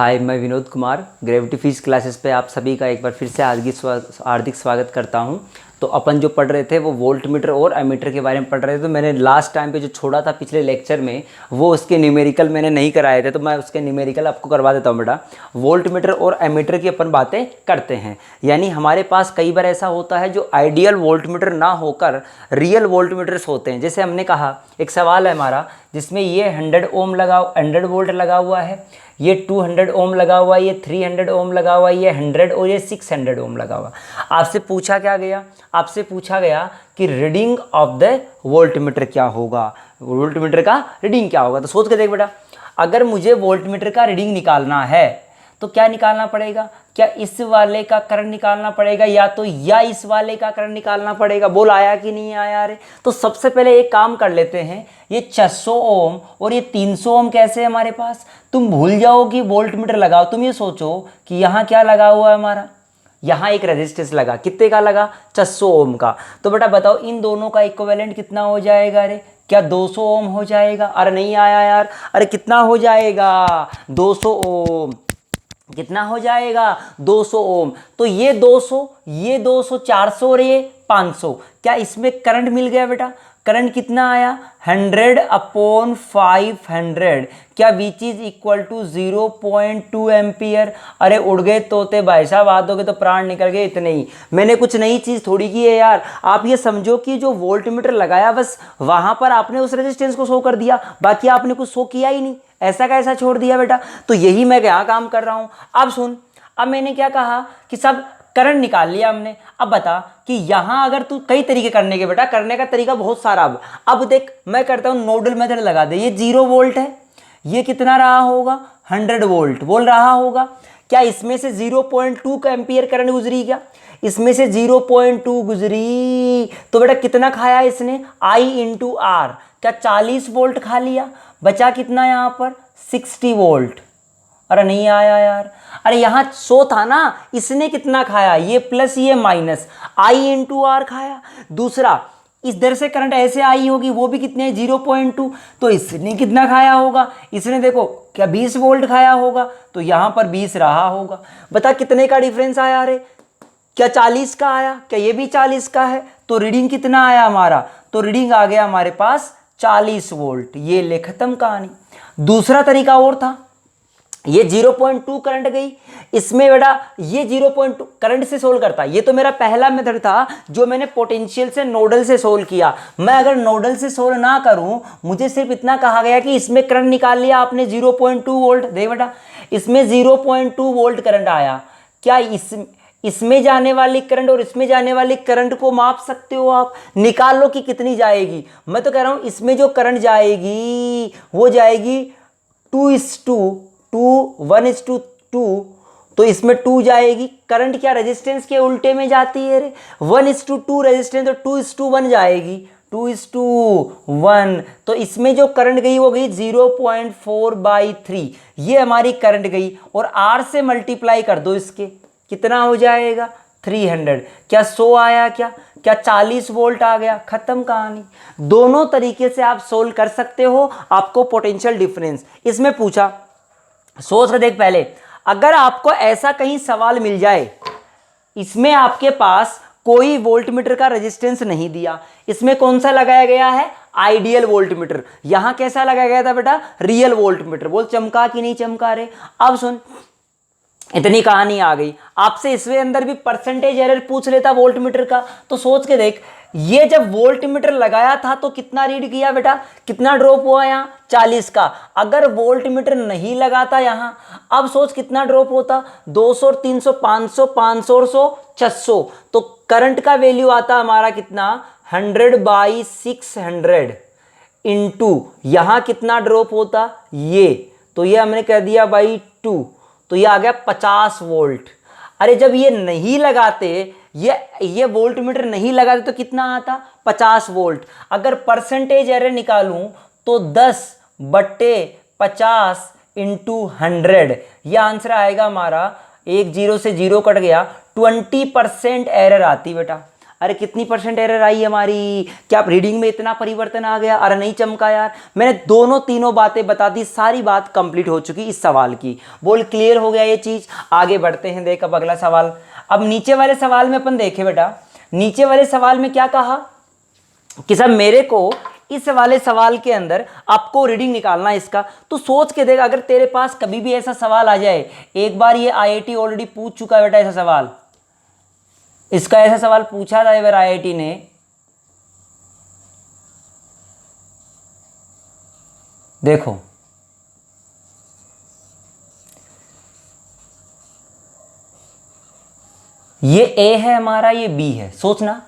हाय, मैं Vinod Kumar gravity physics classes पे आप सभी का एक बार फिर से हार्दिक स्वागत करता हूं। तो अपन जो पढ़ रहे थे वो वोल्ट मीटर और एमीटर के बारे में पढ़ रहे थे। तो मैंने लास्ट टाइम पे जो छोड़ा था पिछले लेक्चर में वो उसके न्यूमेरिकल मैंने नहीं कराए थे, तो मैं उसके न्यूमेरिकल आपको करवा देता हूँ बेटा। वोल्ट मीटर और एमीटर की अपन बातें करते हैं, यानी हमारे पास कई बार ऐसा होता है जो आइडियल वोल्ट मीटर ना होकर रियल वोल्ट मीटर्स होते हैं। जैसे हमने कहा, एक सवाल है हमारा जिसमें ये 100 वोल्ट लगा हुआ है, ये 200 ओम लगा हुआ है, ये 300 ओम लगा हुआ है, ये 100 और ये 600 ओम लगा हुआ। आपसे पूछा क्या गया? आपसे पूछा गया कि reading of the volt meter क्या होगा, वोल्ट मीटर का रीडिंग क्या होगा। तो सोच के देख बेटा, अगर मुझे वोल्ट मीटर का रीडिंग निकालना है तो क्या निकालना पड़ेगा? क्या इस वाले का करंट निकालना पड़ेगा या इस वाले का करंट निकालना पड़ेगा? बोल आया कि नहीं आया रे? तो सबसे पहले एक काम कर लेते हैं, ये 600 ओम और ये 300 ओम कैसे है हमारे पास? तुम भूल जाओ कि वोल्ट मीटर लगाओ, तुम ये सोचो कि यहाँ क्या लगा हुआ है हमारा, यहाँ एक रेजिस्टेंस लगा, कितने का लगा? 600 ओम का। तो बेटा बताओ इन दोनों का इक्विवेलेंट कितना हो जाएगा रे? क्या 200 ओम हो जाएगा? अरे नहीं आया यार, अरे कितना हो जाएगा? 200 ओम। कितना हो जाएगा? 200 ओम। तो ये 200 400 और ये 500। क्या इसमें करंट मिल गया बेटा? करंट कितना आया? 100/500। क्या which is equal to 0.2 ampere. अरे उड़ गए तोते भाई साहब, हाथ हो गए तो प्राण निकल गए, इतने ही। मैंने कुछ नई चीज़ थोड़ी की है यार। आप ये समझो कि जो वोल्ट मीटर लगाया बस वहाँ पर आपने उस रेजिस्टेंस को शो कर दिया, बाकी आपने कुछ शो किया ही नहीं। ऐसा कैसा छोड़ दिया बेटा? तो यही मैं यहाँ काम कर रहा हूँ। अब सुन, अब मैंने क्या कहा कि सब करंट निकाल लिया हमने। अब बता कि यहाँ अगर तू कई तरीके करने के बेटा, करने का तरीका बहुत सारा। अब देख मैं करता हूँ, नोडल मेथड लगा दे। ये 0 वोल्ट है, ये कितना रहा होगा? 100 वोल्ट बोल रहा होगा। क्या इसमें से 0.2 का एम्पियर करंट गुजरी? क्या इसमें से 0.2 गुजरी? तो बेटा कितना खाया इसने? I into R. क्या 40 वोल्ट खा लिया? बचा कितना यहाँ पर? 60 वोल्ट। अरे नहीं आया यार, अरे यहाँ 100 था ना, इसने कितना खाया? ये प्लस ये माइनस, I इंटू आर खाया। दूसरा, इधर से करंट ऐसे आई होगी, वो भी कितने? 0.2। तो इसने कितना खाया होगा? इसने देखो क्या 20 वोल्ट खाया होगा, तो यहाँ पर 20 रहा होगा। बता कितने का डिफरेंस आया रे? क्या 40 का आया? क्या ये भी 40 का है? तो रीडिंग कितना आया हमारा? तो रीडिंग आ गया हमारे पास 40 वोल्ट। ये ले खत्म कहानी। दूसरा तरीका और था, ये 0.2 करंट गई इसमें बेटा, ये 0.2 करंट से सोल्व करता। ये तो मेरा पहला मेथड था जो मैंने पोटेंशियल से नोडल से सोल्व किया। मैं अगर नोडल से सोल्व ना करूं, मुझे सिर्फ इतना कहा गया कि इसमें करंट निकाल लिया आपने 0.2 वोल्ट। देख बेटा, इसमें 0.2 वोल्ट करंट आया। क्या इसमें जाने वाली करंट और इसमें जाने वाली करंट को माप सकते हो आप? निकाल लो कि कितनी जाएगी। मैं तो कह रहा हूं इसमें जो करंट जाएगी वो जाएगी 1:2। तो इसमें 2 जाएगी। करंट क्या रेजिस्टेंस के उल्टे में जाती है रे? 1:2 रेजिस्टेंस, तो 2:1 जाएगी। 2:1। तो इसमें जो करंट गई वो गई 0.4/3। ये हमारी करंट गई, और R से मल्टीप्लाई कर दो इसके, कितना हो जाएगा? 300। क्या 100 आया? क्या 40 वोल्ट आ गया? खत्म कहानी। दोनों तरीके से आप सोल्व कर सकते हो। आपको पोटेंशियल डिफरेंस इसमें पूछा, सोच कर देख पहले। अगर आपको ऐसा कहीं सवाल मिल जाए, इसमें आपके पास कोई वोल्ट मीटर का रेजिस्टेंस नहीं दिया, इसमें कौन सा लगाया गया है? Ideal volt meter. यहां कैसा लगाया गया था बेटा? Real volt meter. बोल चमका कि नहीं चमका रे? अब सुन, इतनी कहानी आ गई। आपसे इसके अंदर भी परसेंटेज एरर पूछ लेता वोल्ट मीटर का, तो सोच के देख, ये जब वोल्ट मीटर लगाया था तो कितना रीड किया बेटा? कितना ड्रॉप हुआ यहाँ? 40 का। अगर वोल्ट मीटर नहीं लगाता यहाँ, अब सोच कितना ड्रॉप होता? 200 और 300, 500, 500 और 100, 600। तो करंट का वैल्यू आता हमारा कितना? 100/600 इंटू यहाँ कितना ड्रॉप होता? ये तो ये हमने कह दिया बाई 2, तो ये आ गया 50 वोल्ट। अरे जब ये नहीं लगाते, ये वोल्ट मीटर नहीं लगाते तो कितना आता? 50 वोल्ट। अगर परसेंटेज एरर निकालूं तो 10/50 इंटू 100, यह आंसर आएगा हमारा। एक 0 से 0 कट गया, 20% एरर आती बेटा। अरे कितनी % एरर आई हमारी, क्या रीडिंग में इतना परिवर्तन आ गया, अरे नहीं चमका यार। मैंने दोनों तीनों बातें बता दी, सारी बात कंप्लीट हो चुकी इस सवाल की। बोल क्लियर हो गया ये चीज। आगे बढ़ते हैं, देख अब अगला सवाल। अब नीचे वाले सवाल में अपन देखे बेटा, नीचे वाले सवाल में क्या कहा कि सब मेरे को इस वाले सवाल के अंदर आपको रीडिंग निकालना है इसका। तो सोच के देख, अगर तेरे पास कभी भी ऐसा सवाल आ जाए, एक बार ये आईआईटी ऑलरेडी पूछ चुका है बेटा ऐसा सवाल, इसका ऐसा सवाल पूछा था एक बार आईआईटी ने। देखो ये ए है हमारा, ये बी है, सोचना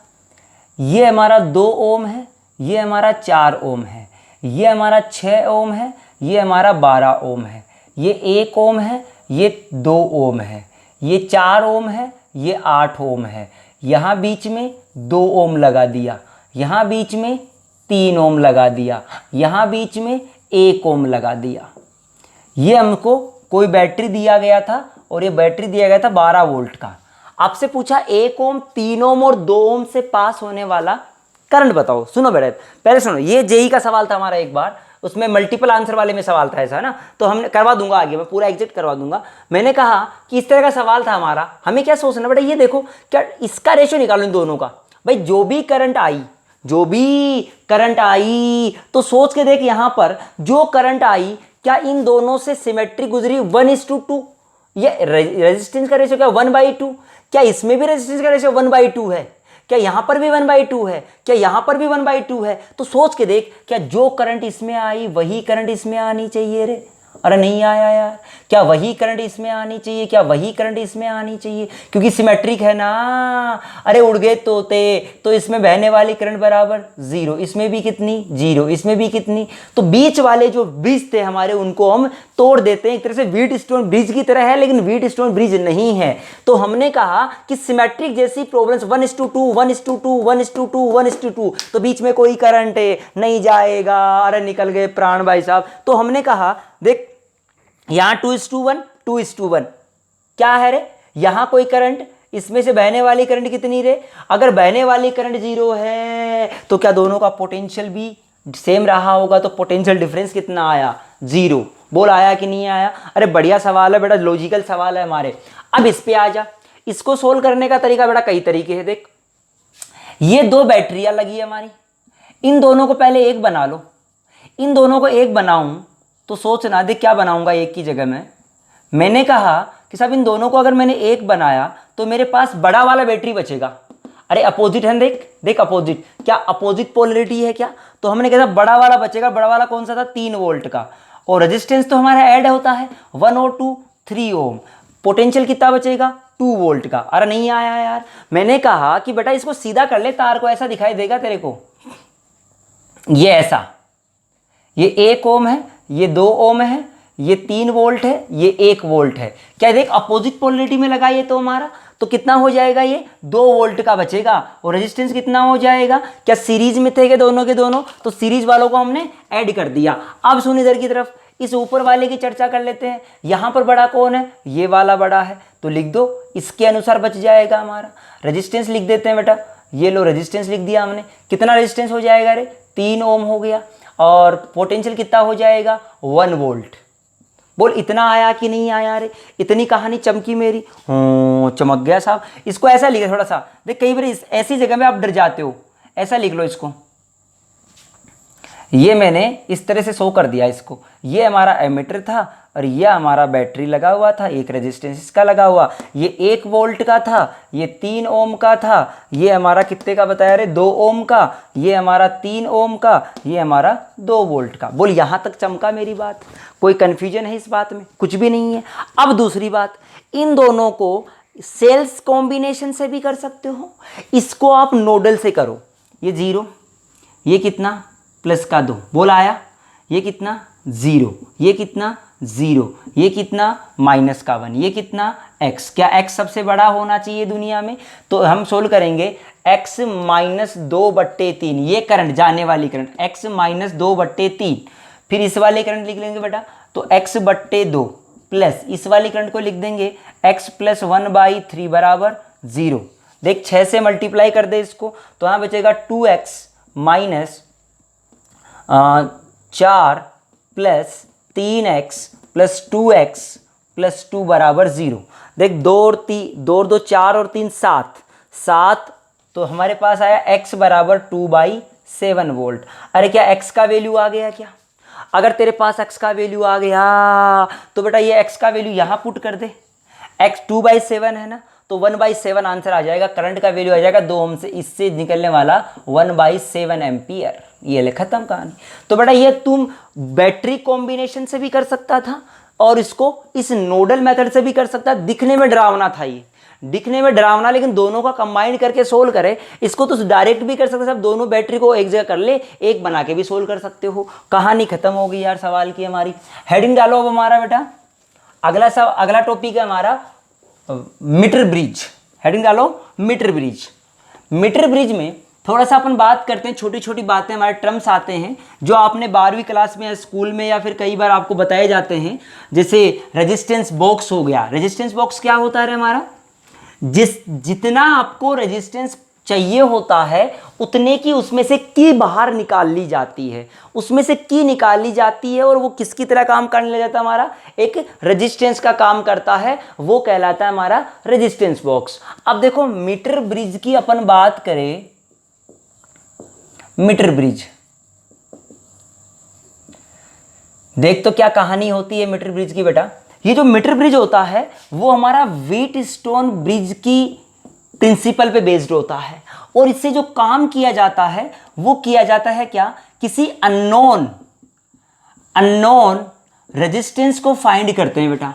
ये हमारा 2 ओम है, ये हमारा 4 ओम है, ये हमारा 6 ओम है, ये हमारा 12 ओम है, ये 1 ओम है, ये 2 ओम है, ये 4 ओम है, ये 8 ओम है। यहाँ बीच में 2 ओम लगा दिया, यहाँ बीच में 3 ओम लगा दिया, यहाँ बीच में 1 ओम लगा दिया। ये हमको कोई बैटरी दिया गया था और ये बैटरी दिया गया था 12 वोल्ट का। आपसे पूछा 1 ओम, 3 ओम और 2 ओम से पास होने वाला करंट बताओ। सुनो बेटा, पहले सुनो, ये जेई का सवाल था हमारा एक बार, उसमें मल्टीपल आंसर वाले में सवाल था ऐसा, है ना। तो हमने करवा दूंगा आगे, मैं पूरा एग्जिट करवा दूंगा। मैंने कहा कि इस तरह का सवाल था हमारा, हमें क्या सोचना बेटा, ये देखो क्या इसका रेशियो निकालो इन दोनों का। भाई जो भी करंट आई, जो भी करंट आई, तो सोच के देख यहां पर जो करंट आई क्या इन दोनों से सिमेट्री गुजरी 1:2। ये रेजिस्टेंस का रेशियो क्या 1/2। क्या इसमें भी रेजिस्टेंस का रेशियो 1/2 है? क्या यहां पर भी 1/2 है? क्या यहां पर भी 1/2 है? तो सोच के देख, क्या जो करंट इसमें आई वही करंट इसमें आनी चाहिए रे? अरे नहीं आया यार। क्या वही करंट इसमें आनी चाहिए? क्या वही करंट इसमें आनी चाहिए? क्योंकि सिमेट्रिक है ना। अरे उड़ गए तोते, तो इसमें बहने वाली करंट बराबर 0, इसमें भी कितनी 0, इसमें भी कितनी। तो बीच वाले जो ब्रिज थे हमारे उनको हम तोड़ देते हैं, एक तरह से व्हीट स्टोन ब्रिज की तरह है, लेकिन व्हीट स्टोन ब्रिज नहीं है। तो हमने कहा कि सिमेट्रिक जैसी प्रॉब्लम्स 1:2 1:2 1:2 1:2, तो बीच में कोई करंट नहीं जाएगा। अरे निकल गए प्राण भाई साहब। तो हमने कहा देख यहां 2:1 2:1 क्या है रे, यहां कोई करंट, इसमें से बहने वाली करंट कितनी रे? अगर बहने वाली करंट 0 है तो क्या दोनों का पोटेंशियल भी सेम रहा होगा? तो पोटेंशियल डिफरेंस कितना आया? 0। बोल आया कि नहीं आया? अरे बढ़िया सवाल है बेटा, लॉजिकल सवाल है हमारे। अब इस पे आ जा। इसको सोल्व करने का तरीका बेटा कई तरीके है। देख ये 2 बैटरियां लगी है हमारी, इन दोनों को पहले एक बना लो। इन दोनों को एक बनाऊं तो सोचना देख क्या बनाऊंगा एक की जगह में। मैंने कहा कि साहब इन दोनों को अगर मैंने एक बनाया तो मेरे पास बड़ा वाला बैटरी बचेगा। अरे अपोजिट है, देख देख अपोजिट, क्या अपोजिट पोलरिटी है क्या? तो हमने कहा बड़ा वाला बचेगा। बड़ा वाला कौन सा था? 3 वोल्ट का। और रेजिस्टेंस तो हमारा ऐड होता है 1 और 2 3 ओम। पोटेंशियल कितना बचेगा? 2 वोल्ट का। अरे नहीं आया यार। मैंने कहा कि बेटा इसको सीधा कर ले, तार को ऐसा दिखाई देगा तेरे को, ये ऐसा, ये 1 ओम है, ये 2 ओम है, ये 3 वोल्ट है, ये 1 वोल्ट है। क्या देख अपोजिट पोलरिटी में लगा ये तो हमारा, तो कितना हो जाएगा? ये 2 वोल्ट का बचेगा। और रेजिस्टेंस कितना हो जाएगा? क्या सीरीज में थे दोनों के दोनों, तो सीरीज वालों को हमने ऐड कर दिया। अब सुन इधर की तरफ, इस ऊपर वाले की चर्चा कर लेते हैं। यहां पर बड़ा कौन है? ये वाला बड़ा है, तो लिख दो इसके अनुसार बच जाएगा हमारा। रेजिस्टेंस लिख देते हैं बेटा, ये लो रेजिस्टेंस लिख दिया हमने। कितना रेजिस्टेंस हो जाएगा रे? 3 ओम हो गया। और पोटेंशियल कितना हो जाएगा? 1 वोल्ट। बोल इतना आया कि नहीं आया रे? इतनी कहानी चमकी मेरी? चमक गया साहब। इसको ऐसा लिखे थोड़ा सा, देख कई बार ऐसी जगह में आप डर जाते हो, ऐसा लिख लो इसको। ये मैंने इस तरह से शो कर दिया इसको। ये हमारा एमीटर था और ये हमारा बैटरी लगा हुआ था, एक रेजिस्टेंस इसका लगा हुआ। ये 1 वोल्ट का था, ये 3 ओम का था, ये हमारा कितने का बताया रे? 2 ओम का, ये हमारा 3 ओम का, ये हमारा 2 वोल्ट का। बोल यहां तक चमका मेरी बात? कोई कंफ्यूजन है इस बात में? कुछ भी नहीं है। अब दूसरी बात, इन दोनों को सेल्स कॉम्बिनेशन से भी कर सकते हो, इसको आप नोडल से करो। ये 0, ये कितना प्लस का 2, बोल आया? ये कितना 0, ये कितना 0, ये कितना माइनस का 1, ये कितना x। क्या x सबसे बड़ा होना चाहिए दुनिया में? तो हम सोल्व करेंगे x -2/3, ये करंट जाने वाली करंट x -2/3। फिर इस वाले करंट लिख लेंगे बेटा, तो x/2 प्लस इस वाली करंट को लिख देंगे x + 1/3 बराबर 0। देख 6 से मल्टीप्लाई कर दे इसको तो यहाँ बचेगा 2x minus 4 plus 3x plus 2x plus 2 बराबर 0। देख 2 और 2 4 और 3 7 तो हमारे पास आया x बराबर 2/7 वोल्ट। अरे क्या x का वैल्यू आ गया क्या? अगर तेरे पास x का वैल्यू आ गया तो बेटा ये x का वैल्यू यहाँ पुट कर दे। x 2/7 है ना, तो 1/7 आंसर आ जाएगा। करंट का वैल्यू आ जाएगा 2 ओम से, इससे निकलने वाला 1/7 एम्पियर। ये ले खत्म कहानी। तो बेटा ये तुम बैटरी कॉम्बिनेशन से भी कर सकता था और इसको इस नोडल मेथड से भी कर सकता। दिखने में डरावना था, ये दिखने में डरावना, लेकिन दोनों का कंबाइन करके सोल्व करे। इसको तो डायरेक्ट भी कर सकते, सब दोनों बैटरी को एक जगह कर ले, एक बना के भी सोल्व कर सकते हो। कहानी खत्म हो गई यार सवाल की हमारी। हेडिंग डालो अब हमारा बेटा। अगला टॉपिक है हमारा मीटर ब्रिज। हेडिंग डालो मीटर ब्रिज। मीटर ब्रिज में थोड़ा सा अपन बात करते हैं, छोटी छोटी बातें, हमारे टर्म्स आते हैं जो आपने 12वीं क्लास में या स्कूल में या फिर कई बार आपको बताए जाते हैं। जैसे रेजिस्टेंस बॉक्स हो गया। रेजिस्टेंस बॉक्स क्या होता है हमारा? जितना आपको रेजिस्टेंस चाहिए होता है उतने की उसमें से की बाहर निकाल ली जाती है, उसमें से की निकाल ली जाती है और वो किसकी तरह काम करने लग जाता है? हमारा एक रेजिस्टेंस का काम करता है, वो कहलाता है हमारा रेजिस्टेंस बॉक्स। अब देखो मीटर ब्रिज की अपन बात करें, मीटर ब्रिज देख तो क्या कहानी होती है मीटर ब्रिज की बेटा। ये जो मीटर ब्रिज होता है वो हमारा व्हीटस्टोन ब्रिज की प्रिंसिपल पे बेस्ड होता है और इससे जो काम किया जाता है वो किया जाता है क्या? किसी अननोन रेजिस्टेंस को फाइंड करते हैं बेटा।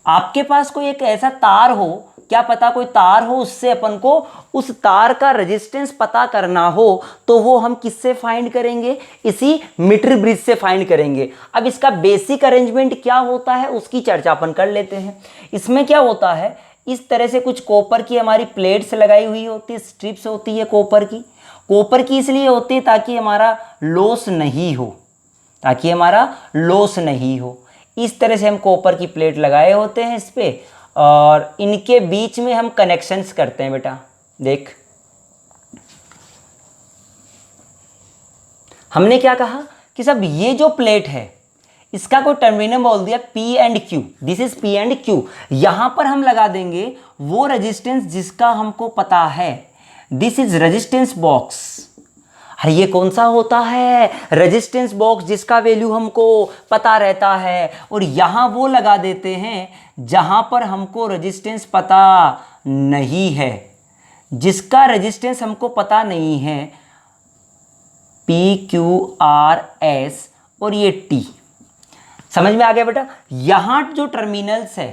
आपके पास कोई एक ऐसा तार हो, क्या पता कोई तार हो, उससे अपन को उस तार का रेजिस्टेंस पता करना हो तो वो हम किससे फाइंड करेंगे? इसी मीटर ब्रिज से फाइंड करेंगे। अब इसका बेसिक अरेंजमेंट क्या होता है उसकी चर्चा अपन कर लेते हैं। इसमें क्या होता है, इस तरह से कुछ कॉपर की हमारी प्लेट्स लगाई हुई होती है, स्ट्रिप्स होती है कॉपर की। कॉपर की इसलिए होती है ताकि हमारा लॉस नहीं हो, ताकि हमारा लॉस नहीं हो। इस तरह से हम कॉपर की प्लेट लगाए होते हैं इस पे और इनके बीच में हम कनेक्शंस करते हैं बेटा। देख हमने क्या कहा कि सब ये जो प्लेट है इसका कोई टर्मिनल बोल दिया P and Q, this is P and Q। यहां पर हम लगा देंगे वो रेजिस्टेंस जिसका हमको पता है, दिस इज रेजिस्टेंस बॉक्स। अरे ये कौन सा होता है? रेजिस्टेंस बॉक्स जिसका वैल्यू हमको पता रहता है। और यहां वो लगा देते हैं जहां पर हमको रेजिस्टेंस पता नहीं है, जिसका रेजिस्टेंस हमको पता नहीं है, P Q R S और ये T। समझ में आ गया बेटा? यहां जो टर्मिनल्स है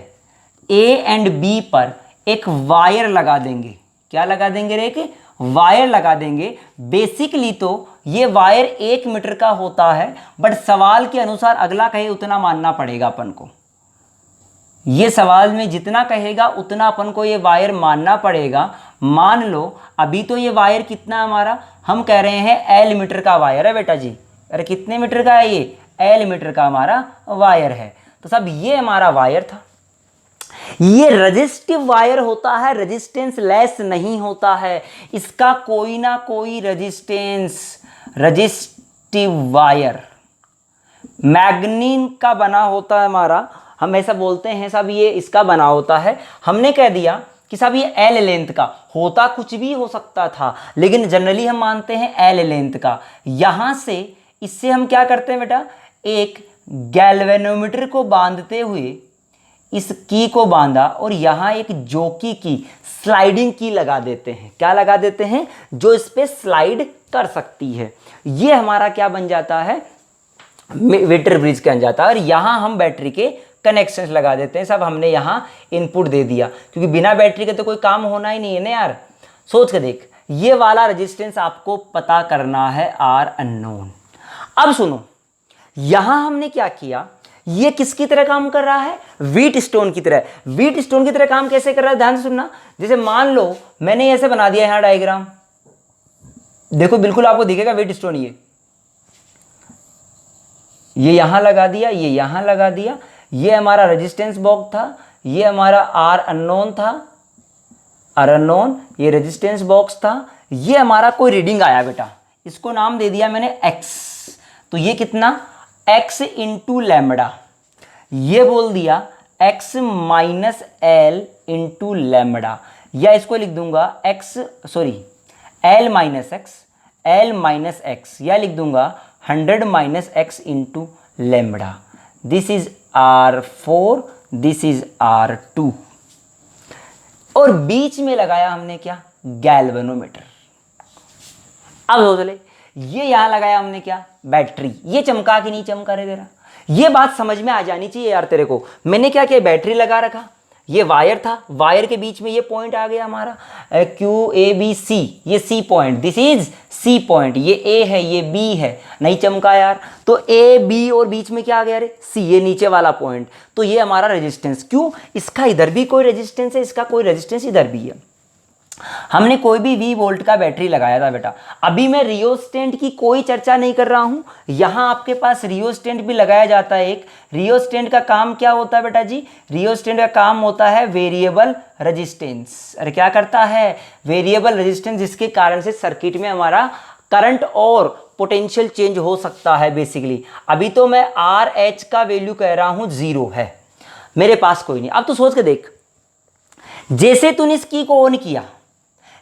A एंड B पर एक वायर लगा देंगे। क्या लगा देंगे रे? एक वायर लगा देंगे। बेसिकली तो ये वायर 1 मीटर का होता है, बट सवाल के अनुसार अगला कहे उतना मानना पड़ेगा अपन को। ये सवाल में जितना कहेगा उतना अपन को ये वायर मानना पड़ेगा। मान लो अभी तो ये वायर कितना हमारा, हम कह रहे हैं L मीटर का वायर है बेटा जी। अरे कितने मीटर का है ये? L मीटर का हमारा वायर है। तो सब ये हमारा वायर था। ये रेजिस्टिव वायर होता है, रेजिस्टेंस लेस नहीं होता है, इसका कोई ना कोई रेजिस्टेंस। रेजिस्टिव वायर मैग्नीन का बना होता है हमारा, हम ऐसा बोलते हैं सब, ये इसका बना होता है। हमने कह दिया कि साहब ये L लेंथ का होता, कुछ भी हो सकता था लेकिन जनरली हम मानते हैं L लेंथ का। यहां से इससे हम क्या करते हैं बेटा, एक गैल्वेनोमीटर को बांधते हुए इस की को बांधा और यहां एक जोकी की स्लाइडिंग की लगा देते हैं। क्या लगा देते हैं? जो इस पे स्लाइड कर सकती है। ये हमारा क्या बन जाता है? मीटर ब्रिज बन जाता है। और यहां हम बैटरी के कनेक्शंस लगा देते हैं। सब हमने यहां इनपुट दे दिया, क्योंकि बिना बैटरी के तो कोई काम होना ही नहीं है ना यार। सोच के देख, ये वाला रेजिस्टेंस आपको पता करना है, R अननोन। अब सुनो, यहां हमने क्या किया, ये किसकी तरह काम कर रहा है? व्हीटस्टोन की तरह। व्हीटस्टोन की तरह काम कैसे कर रहा है? ध्यान से सुनना। जैसे मान लो मैंने ऐसे बना दिया यहां डायग्राम, देखो बिल्कुल आपको दिखेगा व्हीटस्टोन। ये यहां लगा दिया, ये यहां लगा दिया। ये हमारा रेजिस्टेंस बॉक्स था, ये हमारा R अननोन था। अननोन, ये रेजिस्टेंस बॉक्स था, ये हमारा कोई रीडिंग आया बेटा, इसको नाम दे दिया मैंने x, तो ये कितना x इंटू लैम्बडा, ये बोल दिया x minus L into lambda, या इसको लिख दूंगा एल माइनस एक्स, या लिख दूंगा 100 minus x into lambda. This is R4, this is R2, और बीच में लगाया हमने क्या, गैल्वेनोमीटर। अब सोच ले, ये यहां लगाया हमने क्या, बैटरी, ये चमका कि नहीं चमका रे तेरा, ये बात समझ में आ जानी चाहिए यार तेरे को। मैंने क्या किया, बैटरी लगा रखा, ये वायर था, वायर के बीच में ये पॉइंट आ गया हमारा QABC, ये C point, this is C point, ये A है, ये B है, नहीं चमका यार, तो A B और बीच में क्या आ गया रे, C, ये नीचे वाला पॉइंट, तो ये हमारा रेजिस्टेंस, क्यों, इसका इधर भी कोई रेजिस्टेंस है, इसका कोई रेजिस्टेंस इधर भी है। हमने कोई भी V वोल्ट का बैटरी लगाया था बेटा, अभी मैं रियोस्टेंट की कोई चर्चा नहीं कर रहा हूं, यहां आपके पास रियोस्टेंट भी लगाया जाता है एक। रियोस्टेंट का काम क्या होता है बेटा जी, रियोस्टेंट का काम होता है वेरिएबल रेजिस्टेंस। अरे क्या करता है, वेरिएबल रेजिस्टेंस, जिसके कारण से सर्किट में हमारा करंट और पोटेंशियल चेंज हो सकता है बेसिकली। अभी तो मैं RH का वैल्यू कह रहा हूं 0 है, मेरे पास कोई नहीं। अब तो सोच के देख, जैसे तूने इस की को ऑन किया,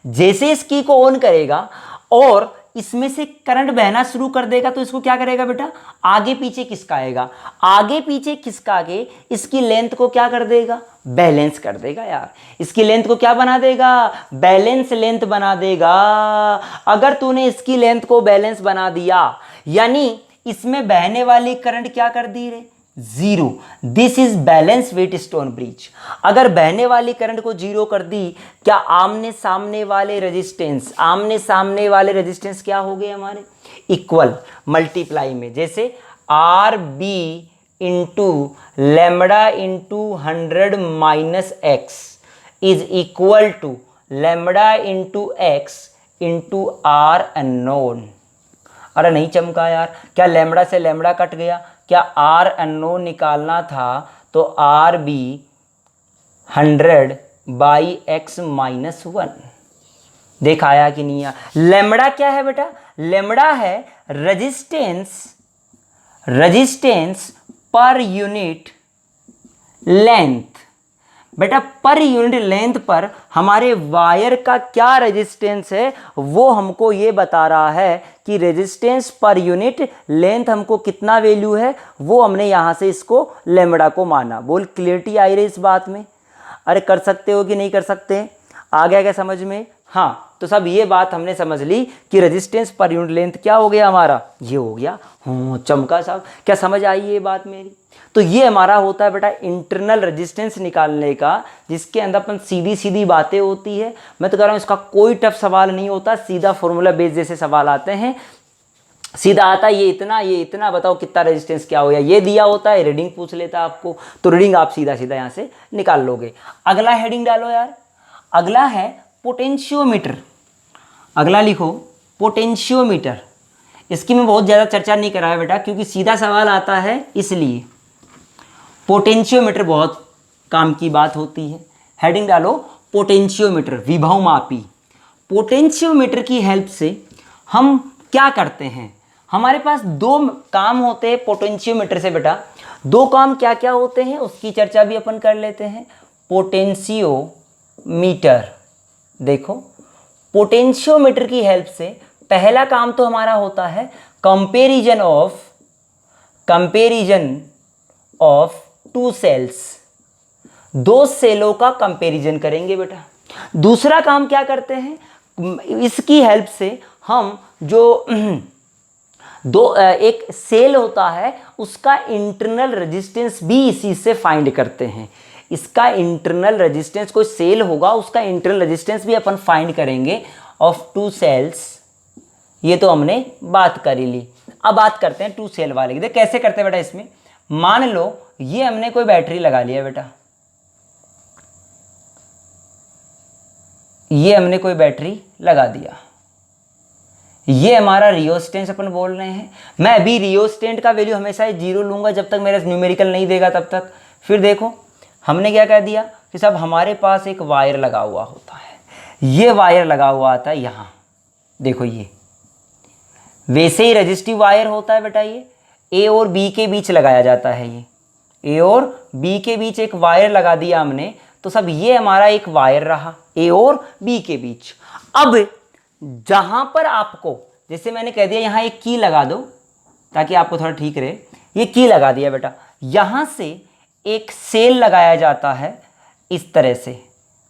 जैसे इस की को ऑन करेगा और इसमें से करंट बहना शुरू कर देगा, तो इसको क्या करेगा बेटा, आगे पीछे खिसका आएगा, आगे पीछे खिसका के इसकी लेंथ को क्या कर देगा, बैलेंस कर देगा यार, इसकी लेंथ को क्या बना देगा, बैलेंस लेंथ बना देगा। अगर तूने इसकी लेंथ को बैलेंस बना दिया, यानी इसमें बहने वाली करंट क्या कर दी रे, 0, this is balance Wheatstone bridge. अगर बहने वाली करंट को 0 कर दी, क्या आमने सामने वाले रेजिस्टेंस, आमने सामने वाले रेजिस्टेंस क्या हो गए हमारे, इक्वल, मल्टीप्लाई में, जैसे RB into lambda into 100 minus x is equal to lambda into x into R unknown. अरे नहीं चमका यार, क्या लैम्बडा से लैम्बडा कट गया, क्या R अननोन निकालना था, तो RB 100 बाई x माइनस 1, देख आया कि नहीं आया। लैम्बडा क्या है बेटा, लैम्बडा है रेजिस्टेंस पर यूनिट लेंथ। बेटा पर यूनिट लेंथ पर हमारे वायर का क्या रेजिस्टेंस है, वो हमको ये बता रहा है कि रेजिस्टेंस पर यूनिट लेंथ हमको कितना वैल्यू है, वो हमने यहाँ से इसको लैम्बडा को माना। बोल क्लियरिटी आई रही इस बात में, अरे कर सकते हो कि नहीं कर सकते, आ गया क्या समझ में। हाँ, तो सब ये बात हमने समझ ली कि रेजिस्टेंस पर यूनिट लेंथ क्या हो गया हमारा, ये हो गया। हाँ चमका साहब, क्या समझ आई ये बात मेरी। तो ये हमारा होता है बेटा इंटरनल रेजिस्टेंस निकालने का, जिसके अंदर अपन सीधी सीधी बातें होती है। मैं तो कह रहा हूँ इसका कोई टफ सवाल नहीं होता, सीधा फॉर्मूला बेस जैसे सवाल आते हैं, सीधा आता है ये इतना बताओ कितना रेजिस्टेंस क्या हो गया, ये दिया होता है, रीडिंग पूछ लेता है आपको, तो रीडिंग आप सीधा सीधा यहाँ से निकाल लोगे। अगला हेडिंग डालो यार, अगला है पोटेंशियोमीटर। अगला लिखो पोटेंशियोमीटर। इसकी मैं बहुत ज़्यादा चर्चा नहीं करा है बेटा, क्योंकि सीधा सवाल आता है इसलिए। पोटेंशियोमीटर बहुत काम की बात होती है। हेडिंग डालो पोटेंशियोमीटर, विभव मापी। पोटेंशियोमीटर की हेल्प से हम क्या करते हैं, हमारे पास दो काम होते हैं पोटेंशियोमीटर से बेटा। दो काम क्या क्या होते हैं उसकी चर्चा भी अपन कर लेते हैं। पोटेंशियोमीटर, देखो पोटेंशियोमीटर की हेल्प से पहला काम तो हमारा होता है कंपैरिजन ऑफ टू सेल्स, दो सेलों का कंपैरिजन करेंगे बेटा। दूसरा काम क्या करते हैं, इसकी हेल्प से हम जो एक सेल होता है उसका इंटरनल रेजिस्टेंस भी इसी से फाइंड करते हैं। इसका इंटरनल रेजिस्टेंस, कोई सेल होगा उसका इंटरनल रेजिस्टेंस भी अपन फाइंड करेंगे ऑफ टू सेल्स। ये तो हमने बात कर ही ली। अब बात करते हैं टू सेल वाले की। देख कैसे करते हैं बेटा, इसमें मान लो ये हमने कोई बैटरी लगा लिया बेटा, ये हमने कोई बैटरी लगा दिया, ये हमारा रियोस्टेंट अपन बोल रहे हैं। मैं अभी रियोस्टेंट का वैल्यू हमेशा 0 लूंगा जब तक मेरा न्यूमेरिकल नहीं देगा तब तक। फिर देखो हमने क्या कह दिया कि साहब हमारे पास एक वायर लगा हुआ होता है, ये वायर लगा हुआ था यहाँ, देखो ये वैसे ही रजिस्टिव वायर होता है बेटा, ये ए और बी के बीच लगाया जाता है, ये ए और बी के बीच एक वायर लगा दिया हमने, तो सब ये हमारा एक वायर रहा ए और बी के बीच। अब जहां पर आपको, जैसे मैंने कह दिया यहाँ एक की लगा दो ताकि आपको थोड़ा ठीक रहे, ये की लगा दिया बेटा, यहां से एक सेल लगाया जाता है इस तरह से,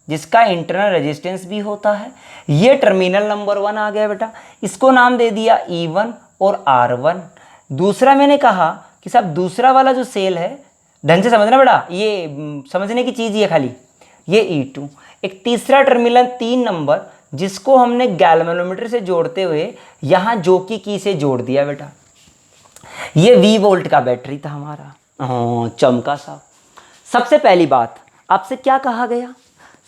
जिसका इंटरनल रेजिस्टेंस भी होता है। ये टर्मिनल नंबर 1 आ गया बेटा, इसको नाम दे दिया E1 और R1। दूसरा मैंने कहा कि साहब दूसरा वाला जो सेल है, ढंग से समझना बेटा, ये समझने की चीज़ ये खाली, ये E2। एक तीसरा टर्मिनल 3 नंबर, जिसको हमने गैल्वेनोमीटर से जोड़ते हुए यहाँ जोकी की से जोड़ दिया बेटा। ये V वोल्ट का बैटरी था हमारा। हाँ चमका साहब। सबसे पहली बात आपसे क्या कहा गया,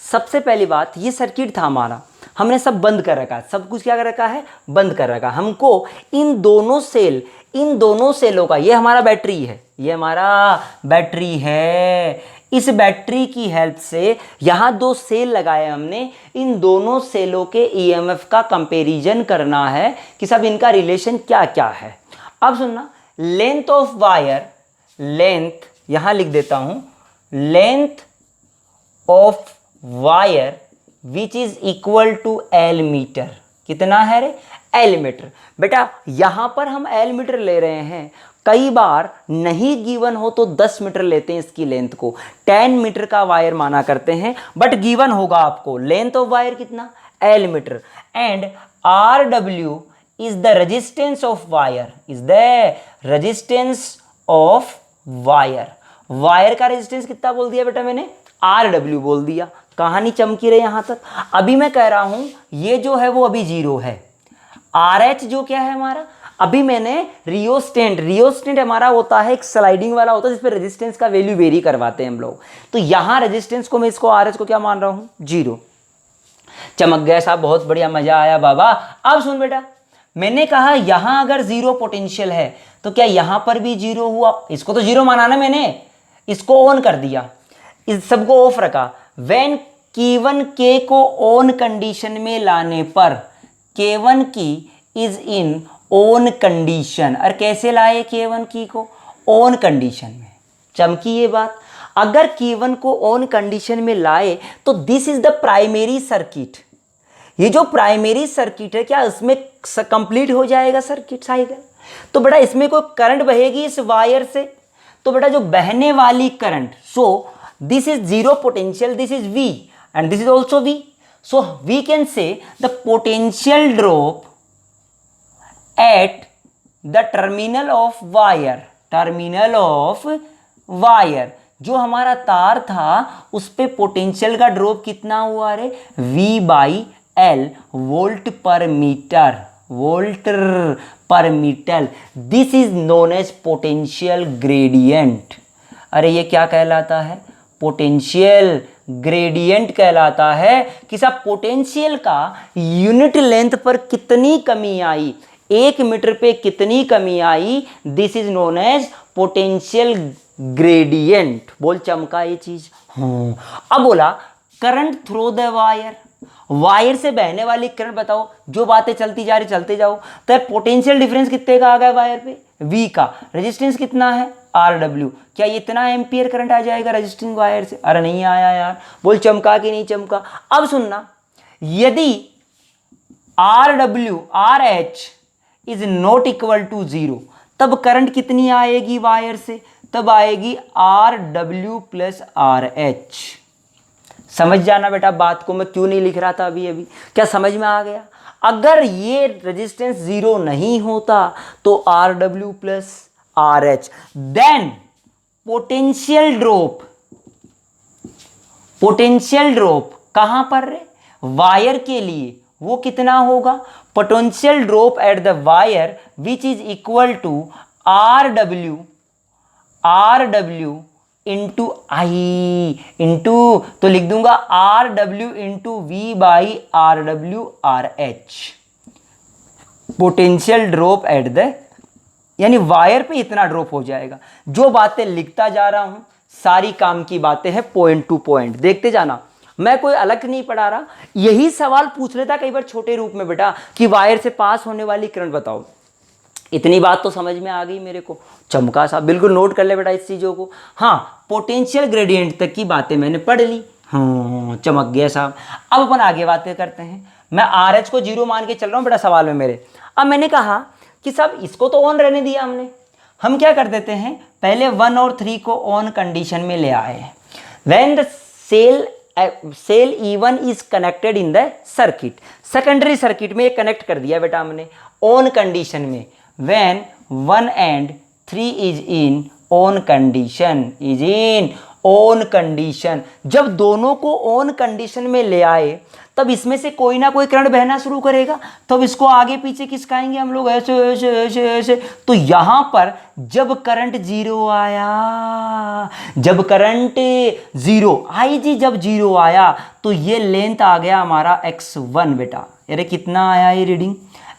सबसे पहली बात ये सर्किट था हमारा, हमने सब बंद कर रखा है, सब कुछ क्या कर रखा है, बंद कर रखा है। हमको इन दोनों सेलों का, ये हमारा बैटरी है, ये हमारा बैटरी है, इस बैटरी की हेल्प से यहाँ 2 सेल लगाए हमने, इन दोनों सेलों के ईएमएफ का कंपैरिजन करना है कि सब इनका रिलेशन क्या क्या है। अब सुनना, लेंथ ऑफ वायर, लेंथ यहाँ लिख देता हूँ, length of wire which is equal to L metre. कितना है रे, एल मीटर। बेटा यहां पर हम एल मीटर ले रहे हैं, कई बार नहीं गिवन हो तो 10 मीटर लेते हैं इसकी लेंथ को, 10 मीटर का वायर माना करते हैं, बट गिवन होगा आपको लेंथ ऑफ वायर कितना, L metre. And R W is the resistance of wire, is the resistance of wire. Wire का रेजिस्टेंस कितना बोल दिया बेटा मैंने, आर डब्ल्यू बोल दिया। कहानी चमकी रही यहां तक। अभी मैं कह रहा हूं ये जो है वो अभी 0 है, आर एच जो क्या है हमारा, अभी मैंने रियोस्टेंट हमारा होता है एक स्लाइडिंग वाला होता है जिसपे रेजिस्टेंस का वैल्यू वेरी करवाते हैं हम लोग, तो यहां रेजिस्टेंस को मैं इसको आर एच को क्या मान रहा हूं, 0। चमक गया साहब, बहुत बढ़िया, मजा आया बाबा। अब सुन बेटा, मैंने कहा यहां अगर 0 पोटेंशियल है तो क्या यहां पर भी 0 हुआ, इसको तो 0 माना ना मैंने, इसको ऑन कर दिया, इस सबको ऑफ रखा। व्हेन K1 K को ऑन कंडीशन में लाने पर, K1 की इज इन ऑन कंडीशन, और कैसे लाए K1 की को, ऑन कंडीशन में। चमकी ये बात, अगर K1 को ऑन कंडीशन में लाए तो this is the primary circuit. ये जो प्राइमरी सर्किट है क्या इसमें कंप्लीट हो जाएगा सर्किट साइकिल, तो बेटा इसमें कोई करंट बहेगी इस वायर से, तो बेटा जो बहने वाली current, so this is 0 potential, this is V and this is also V, so we can say the potential drop at the terminal of wire, जो हमारा तार था उस पे पोटेंशियल का ड्रॉप कितना हुआ रे, V by L, volt per metre, this is known as potential gradient. अरे ये क्या कहलाता है, पोटेंशियल ग्रेडियंट कहलाता है कि सब पोटेंशियल का यूनिट लेंथ पर कितनी कमी आई, 1 मीटर पे कितनी कमी आई, this is known as potential gradient. बोल चमका ये चीज। अब बोला current through the wire, wire से बहने वाली करंट बताओ, जो बातें चलती जा रही चलते जाओ। तो पोटेंशियल डिफरेंस कितने का आ गया वायर पे, V का, रेजिस्टेंस कितना है RW, क्या इतना एम्पियर करंट आ जाएगा रेजिस्टिंग वायर से, अरे नहीं आया यार। बोल चमका कि नहीं चमका। अब सुनना, यदि RH is not equal to 0, तब करंट कितनी आएगी वायर से, तब आएगी RW प्लस RH। समझ जाना बेटा बात को, मैं क्यों नहीं लिख रहा था अभी, क्या समझ में आ गया। अगर ये रेजिस्टेंस 0 नहीं होता तो RW plus RH, then potential drop कहां पर रे, वायर के लिए, वो कितना होगा, potential drop at the wire which is equal to RW into I into, तो लिख दूंगा RW into V by RW RH, potential drop at the, यानी वायर पे इतना ड्रॉप हो जाएगा। जो बातें लिखता जा रहा हूं सारी काम की बातें हैं, पॉइंट टू पॉइंट देखते जाना। मैं कोई अलग नहीं पढ़ा रहा, यही सवाल पूछ लेता कई बार छोटे रूप में बेटा कि वायर से पास होने वाली करंट बताओ। इतनी बात तो समझ में आ गई मेरे को, चमका साहब, बिल्कुल नोट कर ले बेटा इस चीज़ों को। हाँ, पोटेंशियल ग्रेडियंट तक की बातें मैंने पढ़ ली, हाँ चमक गया साहब। अब अपन आगे बातें करते हैं। मैं RH को 0 मान के चल रहा हूँ बेटा सवाल में मेरे। अब मैंने कहा कि साहब इसको तो ऑन रहने दिया हमने, हम क्या कर देते हैं, पहले 1 और 3 को ऑन कंडीशन में ले आए। When the cell E1 is connected in the circuit, secondary circuit में कनेक्ट कर दिया बेटा हमने ऑन कंडीशन में। When 1 and 3 is in on condition, is in on condition, जब दोनों को ऑन कंडीशन में ले आए तब इसमें से कोई ना कोई करंट बहना शुरू करेगा, तब इसको आगे पीछे खिसकाएंगे हम लोग ऐसे ऐसे ऐसे ऐसे। तो यहां पर जब करंट 0 आया, जब करंट 0 आई जी, जब 0 आया तो ये लेंथ आ गया हमारा x1 बेटा। अरे कितना आया ये reading,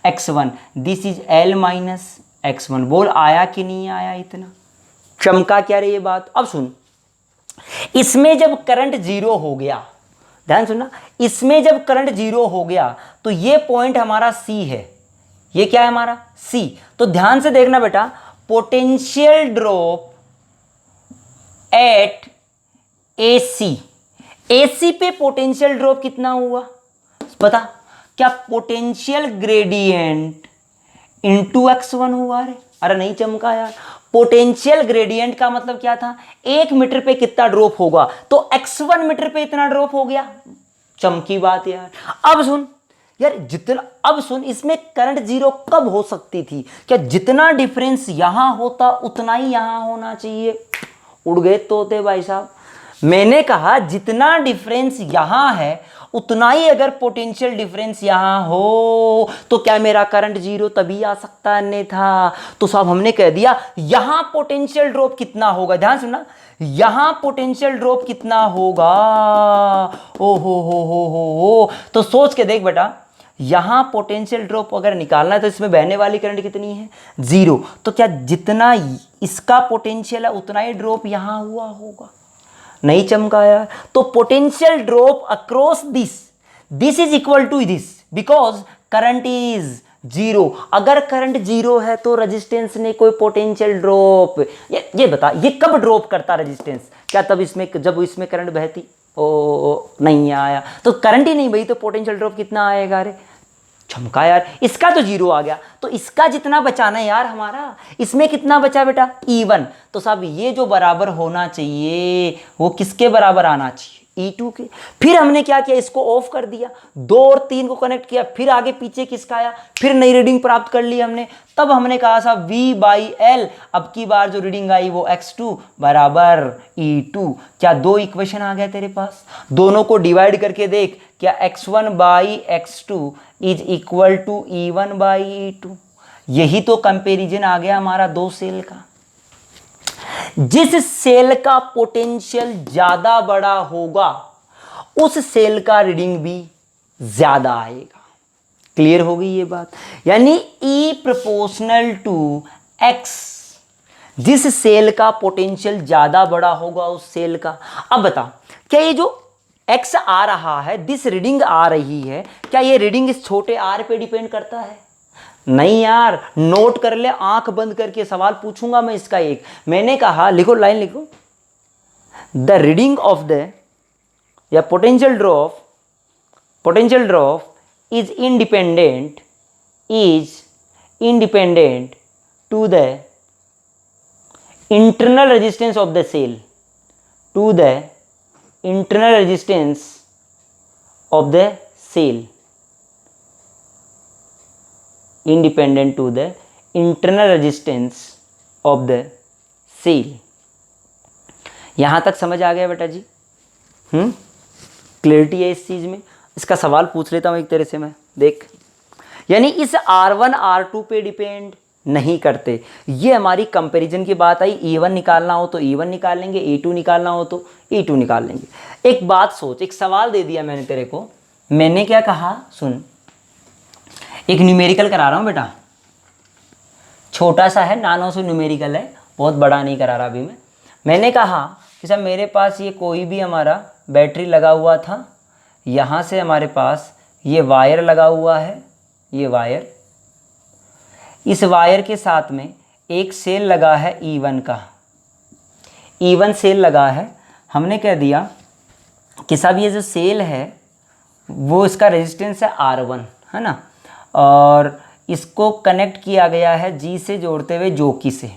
x1, this is L minus x1। बोल आया कि नहीं आया, इतना चमका क्या रे ये बात। अब सुन, इसमें जब करंट 0 हो गया, ध्यान सुनना, इसमें जब करंट 0 हो गया तो ये पॉइंट हमारा C है, ये क्या है हमारा C। तो ध्यान से देखना बेटा, potential drop eight AC, AC पे पोटेंशियल ड्रॉप कितना हुआ पता, क्या पोटेंशियल ग्रेडियंट इंटू x1 हुआ रे। अरे नहीं चमका यार, पोटेंशियल ग्रेडियंट का मतलब क्या था, 1 मीटर पे कितना ड्रॉप होगा, तो x1 मीटर पे इतना ड्रॉप हो गया। चमकी बात यार। अब सुन यार, जितना, अब सुन, इसमें करंट 0 कब हो सकती थी, क्या जितना डिफरेंस यहां होता उतना ही यहां होना चाहिए। उड़ गए तोते भाई साहब। मैंने कहा जितना डिफरेंस यहां है उतना ही अगर पोटेंशियल डिफरेंस यहां हो तो क्या मेरा करंट 0 तभी आ सकता है, अन्यथा तो साहब हमने कह दिया यहां पोटेंशियल ड्रॉप कितना होगा। ध्यान सुनना, यहां पोटेंशियल ड्रॉप कितना होगा, ओ हो। तो सोच के देख बेटा, यहां पोटेंशियल ड्रॉप अगर निकालना है तो इसमें बहने वाली करंट कितनी है, 0। तो क्या जितना इसका पोटेंशियल है उतना ही ड्रॉप यहां हुआ होगा। नहीं चमका यार। तो potential drop across this is equal to this because current is 0। अगर करंट 0 है तो रेजिस्टेंस ने कोई पोटेंशियल ड्रॉप, ये बता ये कब ड्रॉप करता रेजिस्टेंस, क्या तब इसमें जब इसमें करंट बहती, ओ नहीं आया तो करंट ही नहीं बही तो पोटेंशियल ड्रॉप कितना आएगा रे। चमका यार, इसका तो 0 आ गया, तो इसका जितना बचाना है यार हमारा, इसमें कितना बचा बेटा, E1। तो साहब ये जो बराबर होना चाहिए वो किसके बराबर आना चाहिए, E2 के। फिर हमने क्या किया, इसको ऑफ कर दिया, 2 और 3 को कनेक्ट किया, फिर आगे पीछे खिसकाया, फिर नई रीडिंग प्राप्त कर ली हमने। तब हमने कहा साहब V/L, अब की बार जो रीडिंग आई वो x2 बराबर E2। क्या 2 इक्वेशन आ गया तेरे पास, दोनों को डिवाइड करके देख, क्या x1/x2 is equal to E1/E2। यही तो कंपैरिजन आ गया हमारा 2 सेल का। जिस सेल का पोटेंशियल ज्यादा बड़ा होगा उस सेल का रीडिंग भी ज्यादा आएगा। क्लियर हो गई ये बात, यानी E प्रोपोर्शनल टू X, जिस सेल का पोटेंशियल ज्यादा बड़ा होगा उस सेल का। अब बता, क्या ये जो X आ रहा है, दिस रीडिंग आ रही है, क्या ये रीडिंग इस छोटे r पे डिपेंड करता है, नहीं यार। नोट कर ले, आंख बंद करके सवाल पूछूंगा मैं इसका एक। मैंने कहा, लिखो लाइन लिखो, द रीडिंग ऑफ द या potential drop is independent to the internal resistance of the cell, to the internal resistance of the cell, independent to the internal resistance of the cell। यहां तक समझ आ गया बेटा जी, clarity है इस चीज में। इसका सवाल पूछ लेता हूं एक तरह से मैं, देख, यानी इस R1 R2 पे डिपेंड नहीं करते। ये हमारी कंपैरिजन की बात आई, E1 निकालना हो तो E1 निकाल लेंगे, E2 निकालना हो तो E2 निकाल लेंगे। एक बात सोच, एक सवाल दे दिया मैंने तेरे को, मैंने क्या कहा सुन, एक न्यूमेरिकल करा रहा हूं बेटा, छोटा सा है, नानो से न्यूमेरिकल है, बहुत बड़ा नहीं करा रहा अभी मैं। मैंने कहा कि साहब मेरे पास ये कोई भी हमारा बैटरी लगा हुआ था, यहाँ से हमारे पास ये वायर लगा हुआ है, ये वायर, इस वायर के साथ में एक सेल लगा है E1 का, E1 सेल लगा है। हमने कह दिया कि साहब ये जो सेल है वो इसका रेजिस्टेंस है R1, है ना, और इसको कनेक्ट किया गया है G से जोड़ते हुए जोकी से।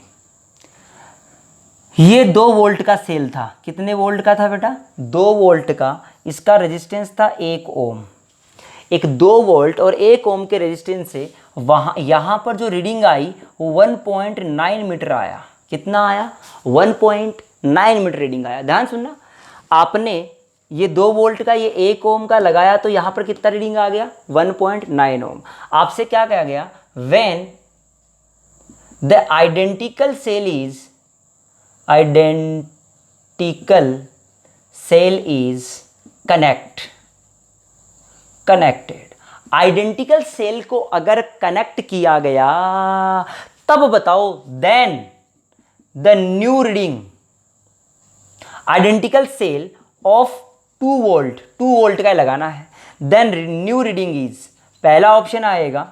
ये 2 वोल्ट का सेल था। कितने वोल्ट का था बेटा? 2 वोल्ट का। इसका रेजिस्टेंस था 1 ओम। एक 2 वोल्ट और 1 ओम के रेजिस्टेंस से वहाँ यहाँ पर जो रीडिंग आई वो 1.9 मीटर आया। कितना आया? 1.9 मीटर रीडिंग आया। ध्यान सुनना, आपने ये 2 वोल्ट का ये 1 ओम का लगाया तो यहाँ पर कितना रीडिंग आ गया? 1.9 ओम। आपसे क्या कहा गया? When the identical cell is connected. Identical cell को अगर कनेक्ट किया गया तब बताओ then the new reading, identical cell of 2 volt का लगाना है, देन न्यू रीडिंग इज, पहला ऑप्शन आएगा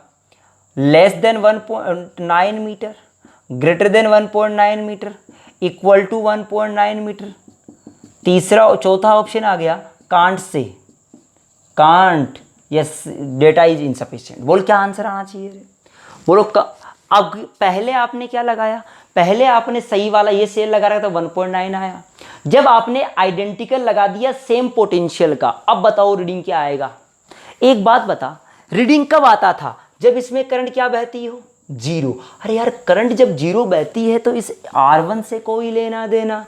less than 1.9 metre, greater than 1.9 metre, equal to 1.9 metre. चौथा ऑप्शन आ गया कांट से, can't, yes, data is insufficient. बोल क्या आंसर आना चाहिए रे? बोलो अब पहले आपने क्या लगाया? पहले आपने सही वाला ये सेल लगा रखा था, 1.9 आया। जब आपने आइडेंटिकल लगा दिया सेम पोटेंशियल का, अब बताओ रीडिंग क्या आएगा? एक बात बता, रीडिंग कब आता था? जब इसमें करंट क्या बहती हो? 0। अरे यार, करंट जब 0 बहती है तो इस R1 से कोई लेना देना।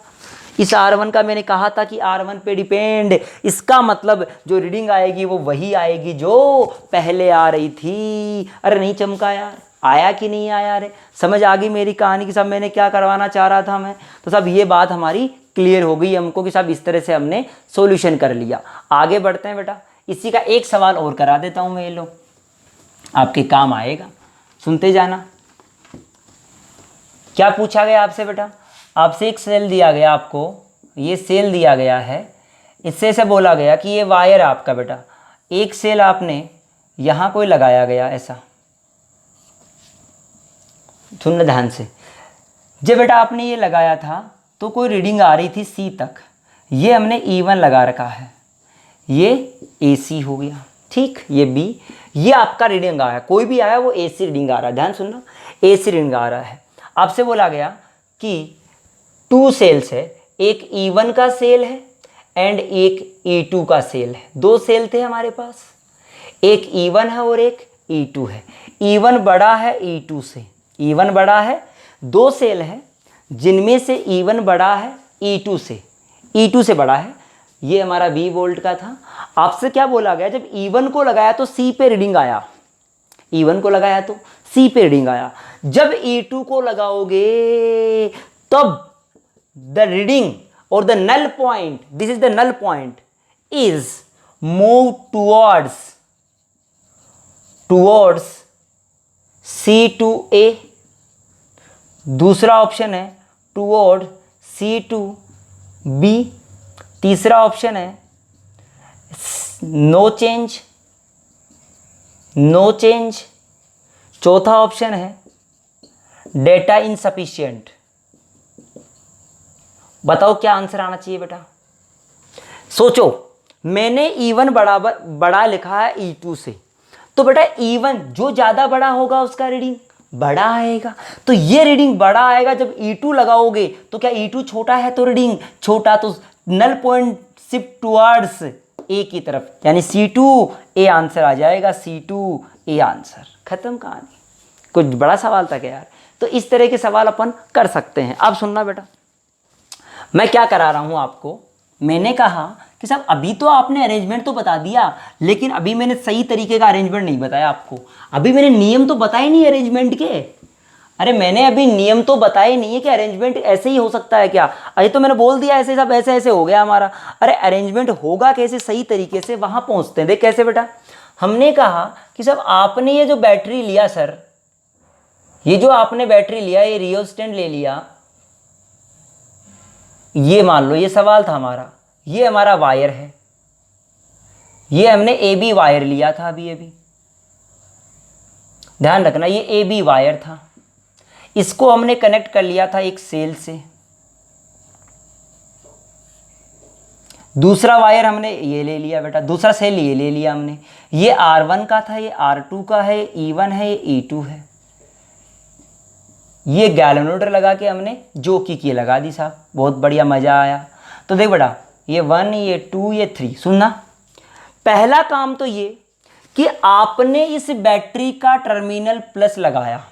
इस R1 का मैंने कहा था कि R1 पे डिपेंड, इसका मतलब जो रीडिंग आएगी वो वही आएगी जो पहले आ रही थी। अरे नहीं चमका यार, आया कि नहीं आया? रे समझ आ गई मेरी कहानी की? सब मैंने क्या करवाना चाह रहा था मैं? तो सब ये बात हमारी क्लियर हो गई हमको कि सब इस तरह से हमने सॉल्यूशन कर लिया। आगे बढ़ते हैं बेटा, इसी का एक सवाल और करा देता हूँ मैं, ये लो आपके काम आएगा, सुनते जाना। क्या पूछा गया आपसे बेटा? आपसे एक सेल दिया गया, आपको ये सेल दिया गया है, इससे से बोला गया कि ये वायर है आपका बेटा, एक सेल आपने यहाँ कोई लगाया गया ऐसा, सुनना ध्यान से। जब बेटा आपने ये लगाया था तो कोई रीडिंग आ रही थी C तक, ये हमने E1 लगा रखा है, ये AC हो गया, ठीक, ये B, ये आपका रीडिंग आया, कोई भी आया वो AC रीडिंग आ रहा है। ध्यान सुनना, AC रीडिंग आ रहा है। आपसे बोला गया कि 2 सेल्स है, एक E1 का सेल है एंड एक E2 का सेल है। 2 सेल थे हमारे पास, एक E1 है और एक E2 है। E1 बड़ा है E2 से, E1 बड़ा है। 2 सेल है जिनमें से E1 बड़ा है E2 से, E2 से बड़ा है। ये हमारा 20 वोल्ट का था। आपसे क्या बोला गया? जब E1 को लगाया तो C पे रीडिंग आया, E1 को लगाया तो C पे रीडिंग आया। जब E2 को लगाओगे तब द रीडिंग और the null point, this is the null point, is move towards C to A। दूसरा ऑप्शन है टुवर्ड C to B। तीसरा ऑप्शन है नो चेंज। चौथा ऑप्शन है डेटा इनसफिशिएंट। बताओ क्या आंसर आना चाहिए बेटा? सोचो, मैंने E1 बड़ा लिखा है E2 से, तो बेटा E1 जो ज़्यादा बड़ा होगा उसका रीडिंग बड़ा आएगा। तो ये रीडिंग बड़ा आएगा। जब E2 लगाओगे तो क्या E2 छोटा है तो रीडिंग छोटा, तो null point shift towards A की तरफ, यानी C2A आंसर आ जाएगा। C2A आंसर, खत्म कहानी। कुछ बड़ा सवाल था क्या यार? तो इस तरह के सवाल अपन कर सकते हैं। अब सुनना बेटा, मैं क्या करा रहा हूं आपको, मैंने कहा कि साहब अभी तो आपने अरेंजमेंट तो बता दिया, लेकिन अभी मैंने सही तरीके का अरेंजमेंट नहीं बताया आपको। अभी मैंने नियम तो बताए नहीं अरेंजमेंट के। अरे मैंने अभी नियम तो बताए नहीं है कि अरेंजमेंट ऐसे ही हो सकता है क्या। अरे तो मैंने बोल दिया ऐसे सब ऐसे ऐसे हो गया हमारा। अरे अरेंजमेंट होगा कैसे सही तरीके से, वहां पहुंचते हैं। देख कैसे बेटा, हमने कहा कि साहब आपने ये जो बैटरी लिया सर, ये जो आपने बैटरी लिया, ये रियोस्टेट ले लिया, ये मान लो ये सवाल था हमारा, ये हमारा वायर है, ये हमने ए बी वायर लिया था अभी ध्यान रखना, ये ए बी वायर था, इसको हमने कनेक्ट कर लिया था एक सेल से। दूसरा वायर हमने ये ले लिया बेटा, दूसरा सेल ये ले लिया हमने, ये R1 का था, ये R2 का है, E1 है, ये E2 है। ये गैल्वेनोमीटर लगा के हमने जो की लगा दी साहब, बहुत बढ़िया, मज़ा आया। तो देख बेटा, ये 1, ये 2, ये 3, सुनना। पहला काम तो ये कि आपने इस बैटरी का टर्मिनल प्लस लगाया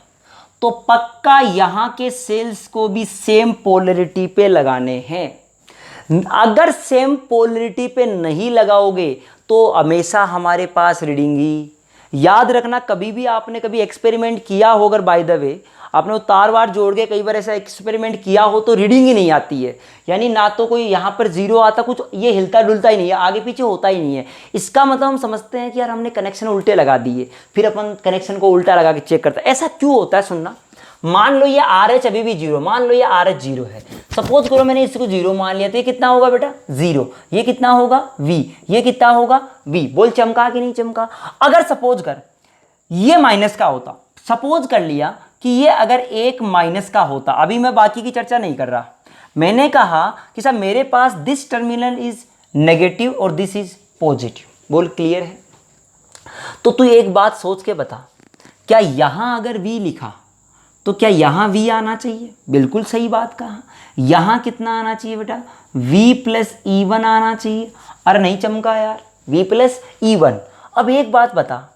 तो पक्का यहाँ के सेल्स को भी सेम पोलरिटी पे लगाने हैं। अगर सेम पोलरिटी पे नहीं लगाओगे तो हमेशा हमारे पास रीडिंग ही, याद रखना, कभी भी आपने कभी एक्सपेरिमेंट किया हो, अगर बाय द वे आपने तार वार जोड़ के कई बार ऐसा एक्सपेरिमेंट किया हो तो रीडिंग ही नहीं आती है, यानी ना तो कोई यहाँ पर जीरो आता, कुछ ये हिलता डुलता ही नहीं है, आगे पीछे होता ही नहीं है। इसका मतलब हम समझते हैं कि यार हमने कनेक्शन उल्टे लगा दिए, फिर अपन कनेक्शन को उल्टा लगा के चेक करते हैं। ऐसा क्यों होता है सुनना, मान लो ये RH अभी भी जीरो, मान लो ये RH जीरो है, सपोज करो मैंने इसको जीरो मान लिया, तो ये कितना होगा बेटा, जीरो। ये कितना होगा V, ये कितना होगा V। बोल चमका कि नहीं चमका। अगर सपोज कर ये माइनस का होता, सपोज कर लिया कि ये अगर एक माइनस का होता, अभी मैं बाकी की चर्चा नहीं कर रहा, मैंने कहा कि साहब मेरे पास दिस टर्मिनल इज नेगेटिव और दिस इज पॉजिटिव। बोल क्लियर है। तो तू एक बात सोच के बता, क्या यहां अगर V लिखा तो क्या यहाँ V आना चाहिए? बिल्कुल सही बात कहा। यहाँ कितना आना चाहिए बेटा, V प्लस E1 आना चाहिए। अरे नहीं चमका यार, V प्लस E1। अब एक बात बता,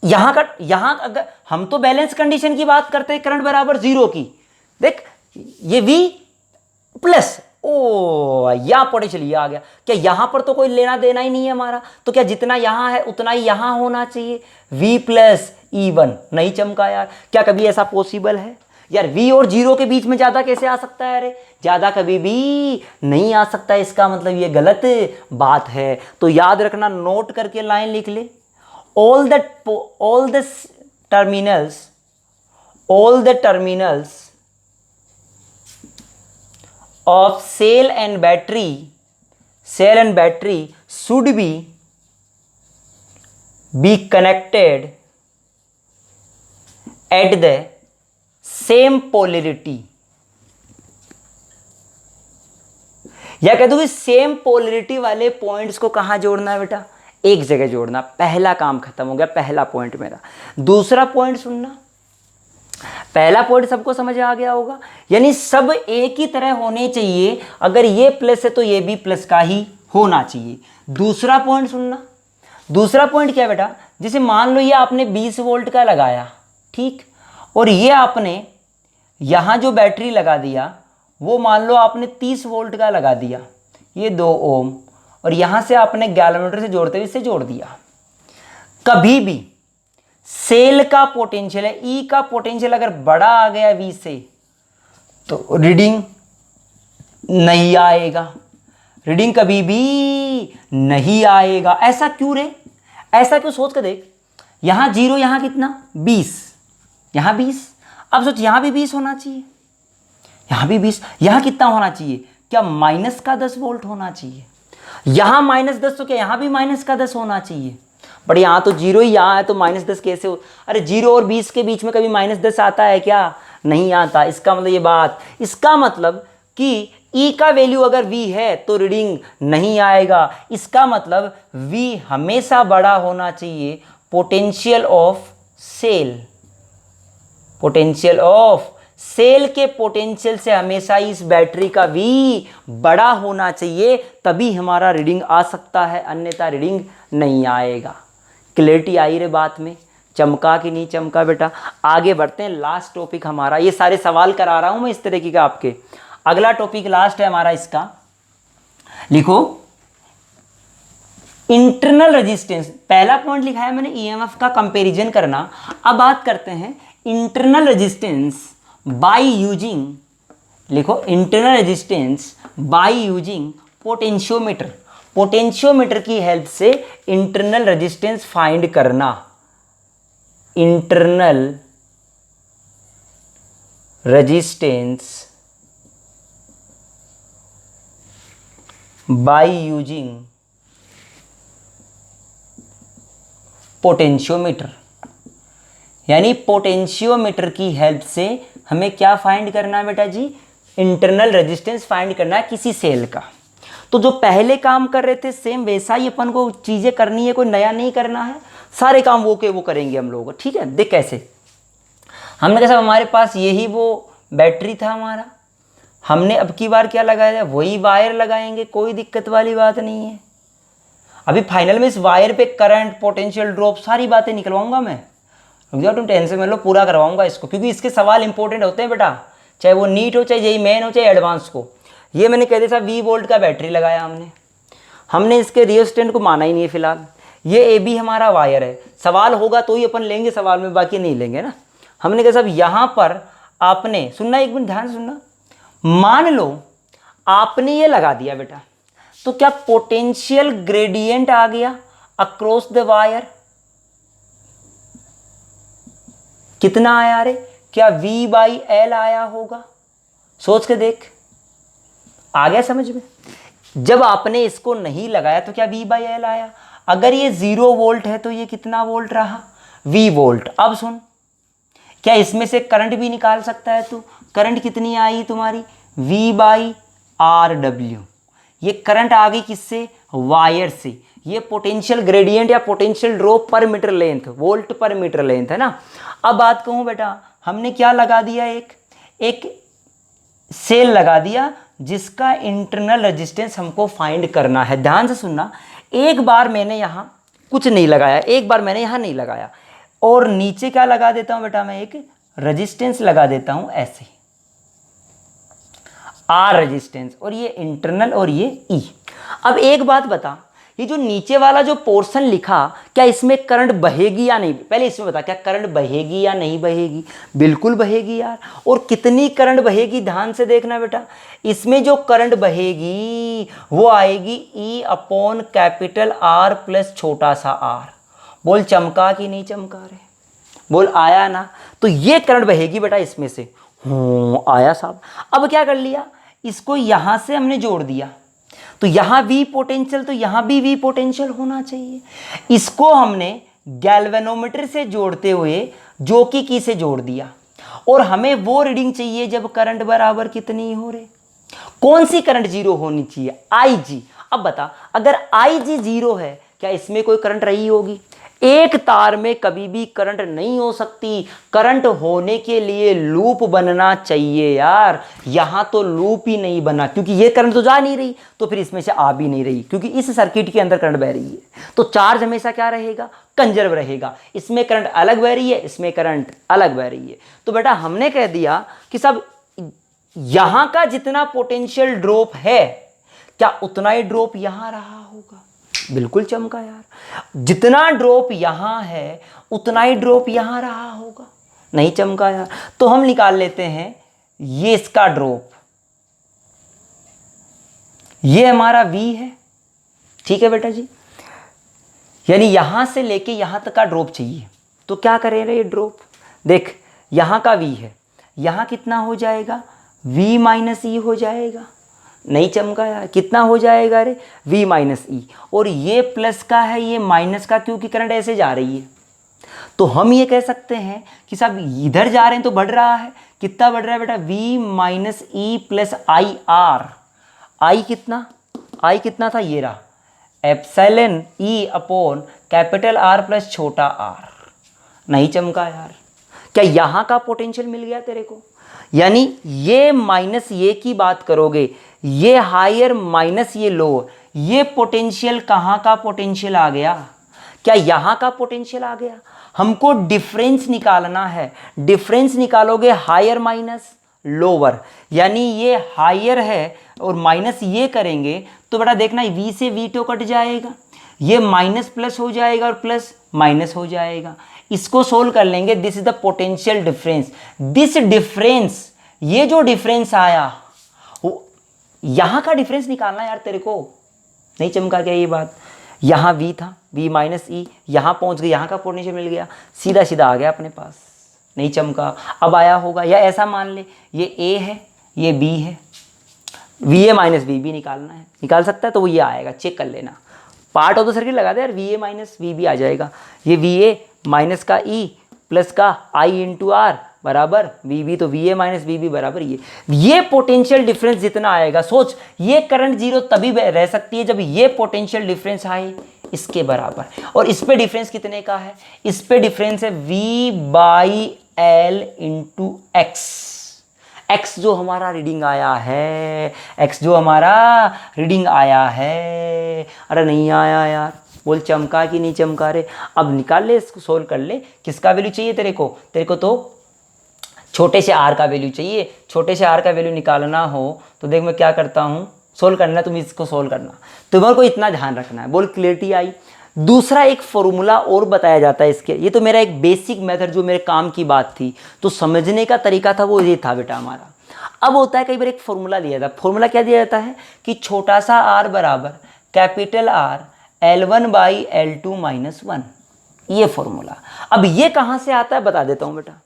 यहाँ अगर हम तो बैलेंस कंडीशन की बात करते हैं, करंट बराबर जीरो की, देख ये V प्लस, ओ यहाँ पोटेंशियल ये आ गया, क्या यहाँ पर तो कोई लेना देना ही नहीं है हमारा, तो क्या जितना यहाँ है उतना ही यहाँ होना चाहिए, V प्लस E1। नहीं चमका यार, क्या कभी ऐसा पॉसिबल है यार? V और जीरो के बीच में ज़्यादा कैसे आ सकता है? अरे ज़्यादा कभी भी नहीं आ सकता, इसका मतलब ये गलत बात है। तो याद रखना, नोट करके लाइन लिख ले, all the terminals of cell and battery should be connected at the same polarity, या कह दो कि सेम पोलरिटी वाले पॉइंट्स को कहां जोड़ना है बेटा, एक जगह जोड़ना। पहला काम खत्म हो गया, पहला पॉइंट मेरा। दूसरा पॉइंट सुनना, पहला पॉइंट सबको समझ आ गया होगा, यानी सब एक ही तरह होने चाहिए, अगर ये प्लस है तो ये भी प्लस का ही होना चाहिए। दूसरा पॉइंट सुनना, दूसरा पॉइंट क्या बेटा, जैसे मान लो ये आपने 20 वोल्ट का लगाया, ठीक, और ये आपने यहाँ जो बैटरी लगा दिया वो मान लो आपने 30 वोल्ट का लगा दिया, ये 2 ओम, और यहाँ से आपने गैल्वेनोमीटर से जोड़ते हुए इससे जोड़ दिया। कभी भी सेल का पोटेंशियल है, ई का पोटेंशियल अगर बड़ा आ गया V से तो रीडिंग नहीं आएगा, रीडिंग कभी भी नहीं आएगा। ऐसा क्यों रे, ऐसा क्यों? सोच कर देख, यहाँ जीरो, यहाँ कितना 20, यहाँ 20, अब सोच यहाँ भी 20 होना चाहिए, यहाँ भी 20, यहाँ कितना होना चाहिए, क्या माइनस का 10 वोल्ट होना चाहिए, यहाँ -10 तो क्या यहाँ भी -10 होना चाहिए। बट यहाँ तो जीरो ही, यहाँ है तो -10 कैसे हो? अरे जीरो और 20 के बीच में कभी -10 आता है क्या? नहीं आता। इसका मतलब ये बात, इसका मतलब कि E का वैल्यू अगर V है तो रीडिंग नहीं आएगा। इसका मतलब V हमेशा बड़ा होना चाहिए potential of cell, potential of cell के पोटेंशियल से हमेशा इस बैटरी का V बड़ा होना चाहिए, तभी हमारा रीडिंग आ सकता है, अन्यथा रीडिंग नहीं आएगा। क्लैरिटी आई रे बात में? चमका कि नहीं चमका बेटा? आगे बढ़ते हैं, लास्ट टॉपिक हमारा, ये सारे सवाल करा रहा हूं मैं इस तरीके का आपके। अगला टॉपिक लास्ट है हमारा, इसका लिखो इंटरनल रेजिस्टेंस। पहला पॉइंट लिखा है मैंने EMF का कंपैरिजन करना। अब बात करते हैं इंटरनल रेजिस्टेंस बाय यूजिंग, लिखो internal resistance by using potentiometer. Potentiometer की हेल्प से इंटरनल रेजिस्टेंस फाइंड करना। Internal resistance by using potentiometer, यानी पोटेंशियोमीटर की हेल्प से हमें क्या फाइंड करना है बेटा जी, इंटरनल रेजिस्टेंस फाइंड करना है किसी सेल का। तो जो पहले काम कर रहे थे सेम वैसा ही अपन को चीजें करनी है, कोई नया नहीं करना है, सारे काम वो करेंगे हम लोग। ठीक है, देख कैसे हमने कहा हमारे पास यही वो बैटरी था हमारा, हमने अब की बार क्या लगाया, वही वायर लगाएंगे, कोई दिक्कत वाली बात नहीं है। अभी फाइनल में इस वायर पे करंट, पोटेंशियल ड्रॉप, सारी बातें निकलवाऊंगा मैं, तुम टेंशन में लो, पूरा करवाऊंगा इसको, क्योंकि इसके सवाल इंपॉर्टेंट होते हैं बेटा, चाहे वो नीट हो, चाहे जेईई मेन हो, चाहे एडवांस को। ये मैंने कह दिया था 20 वोल्ट का बैटरी लगाया हमने इसके रियोस्टेंट को माना ही नहीं है फिलहाल। ये ए बी हमारा वायर है, सवाल होगा तो ही अपन लेंगे सवाल में, बाकी नहीं लेंगे ना। हमने कहा साहब यहाँ पर आपने सुनना, एक मिनट ध्यान से सुनना, मान लो आपने ये लगा दिया बेटा, तो क्या पोटेंशियल ग्रेडियंट आ गया अक्रॉस द वायर, कितना आया रे, क्या V/L आया होगा, सोच के देख, आ गया समझ में। जब आपने इसको नहीं लगाया तो क्या V/L आया, अगर ये 0 वोल्ट है तो ये कितना वोल्ट रहा, V वोल्ट। अब सुन, क्या इसमें से करंट भी निकाल सकता है तू, करंट कितनी आई तुम्हारी, V/RW, ये करंट आ गई किससे, वायर से। ये पोटेंशियल ग्रेडियंट या पोटेंशियल ड्रॉप पर metre length, volt per metre length है ना। अब बात कहूं बेटा, हमने क्या लगा दिया, एक सेल लगा दिया जिसका इंटरनल रेजिस्टेंस हमको फाइंड करना है। ध्यान से सुनना, एक बार मैंने यहां कुछ नहीं लगाया, एक बार मैंने यहां नहीं लगाया, और नीचे क्या लगा देता हूं बेटा, मैं एक रेजिस्टेंस लगा देता हूं ऐसे, आर रेजिस्टेंस, और ये इंटरनल और ये ई। अब एक बात बता, ये जो नीचे वाला जो पोर्शन लिखा, क्या इसमें करंट बहेगी या नहीं, पहले इसमें बता, क्या करंट बहेगी या नहीं बहेगी, बिल्कुल बहेगी यार। और कितनी करंट बहेगी, ध्यान से देखना बेटा, इसमें जो करंट बहेगी वो आएगी E/R प्लस छोटा सा r। बोल चमका कि नहीं चमका रे, बोल आया ना। तो ये करंट बहेगी बेटा इसमें से, आया साहब। अब क्या कर लिया, इसको यहां से हमने जोड़ दिया, तो यहां V पोटेंशियल, तो यहां भी V पोटेंशियल होना चाहिए। इसको हमने गैल्वेनोमीटर से जोड़ते हुए जो की से जोड़ दिया, और हमें वो रीडिंग चाहिए जब करंट बराबर कितनी हो रही, कौन सी करंट 0 होनी चाहिए, IG। अब बता, अगर IG 0 है, क्या इसमें कोई करंट रही होगी, एक तार में कभी भी करंट नहीं हो सकती, करंट होने के लिए लूप बनना चाहिए यार। यहां तो लूप ही नहीं बना, क्योंकि ये करंट तो जा नहीं रही, तो फिर इसमें से आ भी नहीं रही, क्योंकि इस सर्किट के अंदर करंट बह रही है, तो चार्ज हमेशा क्या रहेगा, कंजर्व रहेगा। इसमें करंट अलग बह रही है, इसमें करंट अलग बह रही है। तो बेटा हमने कह दिया कि सब यहां का जितना पोटेंशियल ड्रॉप है, क्या उतना ही ड्रॉप यहां रहा होगा, बिल्कुल चमका यार। जितना ड्रॉप यहां है उतना ही ड्रॉप यहां रहा होगा, नहीं चमका यार। तो हम निकाल लेते हैं ये इसका ड्रॉप, ये हमारा V है, ठीक है बेटा जी, यानी यहां से लेके यहां तक का ड्रॉप चाहिए। तो क्या करें रे, ये ड्रॉप देख, यहां का V है, यहां कितना हो जाएगा, V-E हो जाएगा, नहीं चमका यार, कितना हो जाएगा रे, V-E। और ये प्लस का है, ये माइनस का, क्योंकि करंट ऐसे जा रही है। तो हम ये कह सकते हैं कि साहब इधर जा रहे हैं तो बढ़ रहा है, कितना बढ़ रहा है बेटा, V-E प्लस IR। I कितना था, ये रहा, एप्सिलॉन E/R प्लस छोटा r। नहीं चमका यार, क्या यहां का पोटेंशियल मिल गया तेरे को, यानी ये माइनस ये की बात करोगे, ये हायर माइनस ये लोअर, ये पोटेंशियल कहां का पोटेंशियल आ गया, क्या यहां का पोटेंशियल आ गया। हमको डिफरेंस निकालना है, डिफरेंस निकालोगे हायर माइनस लोअर, यानी ये हायर है और माइनस ये करेंगे तो बेटा देखना V से V2 कट जाएगा, ये माइनस प्लस हो जाएगा और प्लस माइनस हो जाएगा। इसको सोल्व कर लेंगे, this is the potential difference. This difference, ये जो डिफरेंस आया, यहां का डिफरेंस निकालना यार तेरे को, नहीं चमका क्या ये बात, यहां V था, V-E, यहां पहुंच गए, यहां का पोटेंशियल मिल गया, सीधा सीधा आ गया अपने पास, नहीं चमका। अब आया होगा, या ऐसा मान ले ये A है, ये B है, VA माइनस VB निकालना है, निकाल सकता है तो वो ये आएगा, चेक कर लेना। पार्ट ऑफ द सर्किट लगा दे यार, VA माइनस VB आ जाएगा। ये VA माइनस का E प्लस का I इंटू R बराबर VB, तो VA माइनस VB बराबर ये पोटेंशियल डिफरेंस जितना आएगा, सोच ये करंट जीरो तभी रह सकती है जब ये पोटेंशियल डिफरेंस आए इसके बराबर। और इस पे डिफरेंस कितने का है, इस पे डिफरेंस है V by L into X। X जो हमारा रीडिंग आया है, X जो हमारा रीडिंग आया है, अरे नहीं आया यार, बोल चमका कि नहीं चमका रे। अब निकाल ले इसको, सोल्व कर ले। किसका वैल्यू चाहिए तेरे को तो छोटे से r का वैल्यू चाहिए। छोटे से r का वैल्यू निकालना हो तो देख मैं क्या करता हूँ, सोल्व करना, तुम इसको सोल्व करना, तुम्हारे को इतना ध्यान रखना है। बोल क्लियरिटी आई। दूसरा एक फॉर्मूला और बताया जाता है इसके, ये तो मेरा एक बेसिक मेथड जो मेरे काम की बात थी, तो समझने का तरीका था वो ये था बेटा हमारा। अब होता है कई बार एक फॉर्मूला दिया था, फॉर्मूला क्या दिया जाता है कि छोटा सा r बराबर capital R L1 by L2 minus 1, ये फॉर्मूला। अब ये कहाँ से आता है बता देता हूँ बेटा।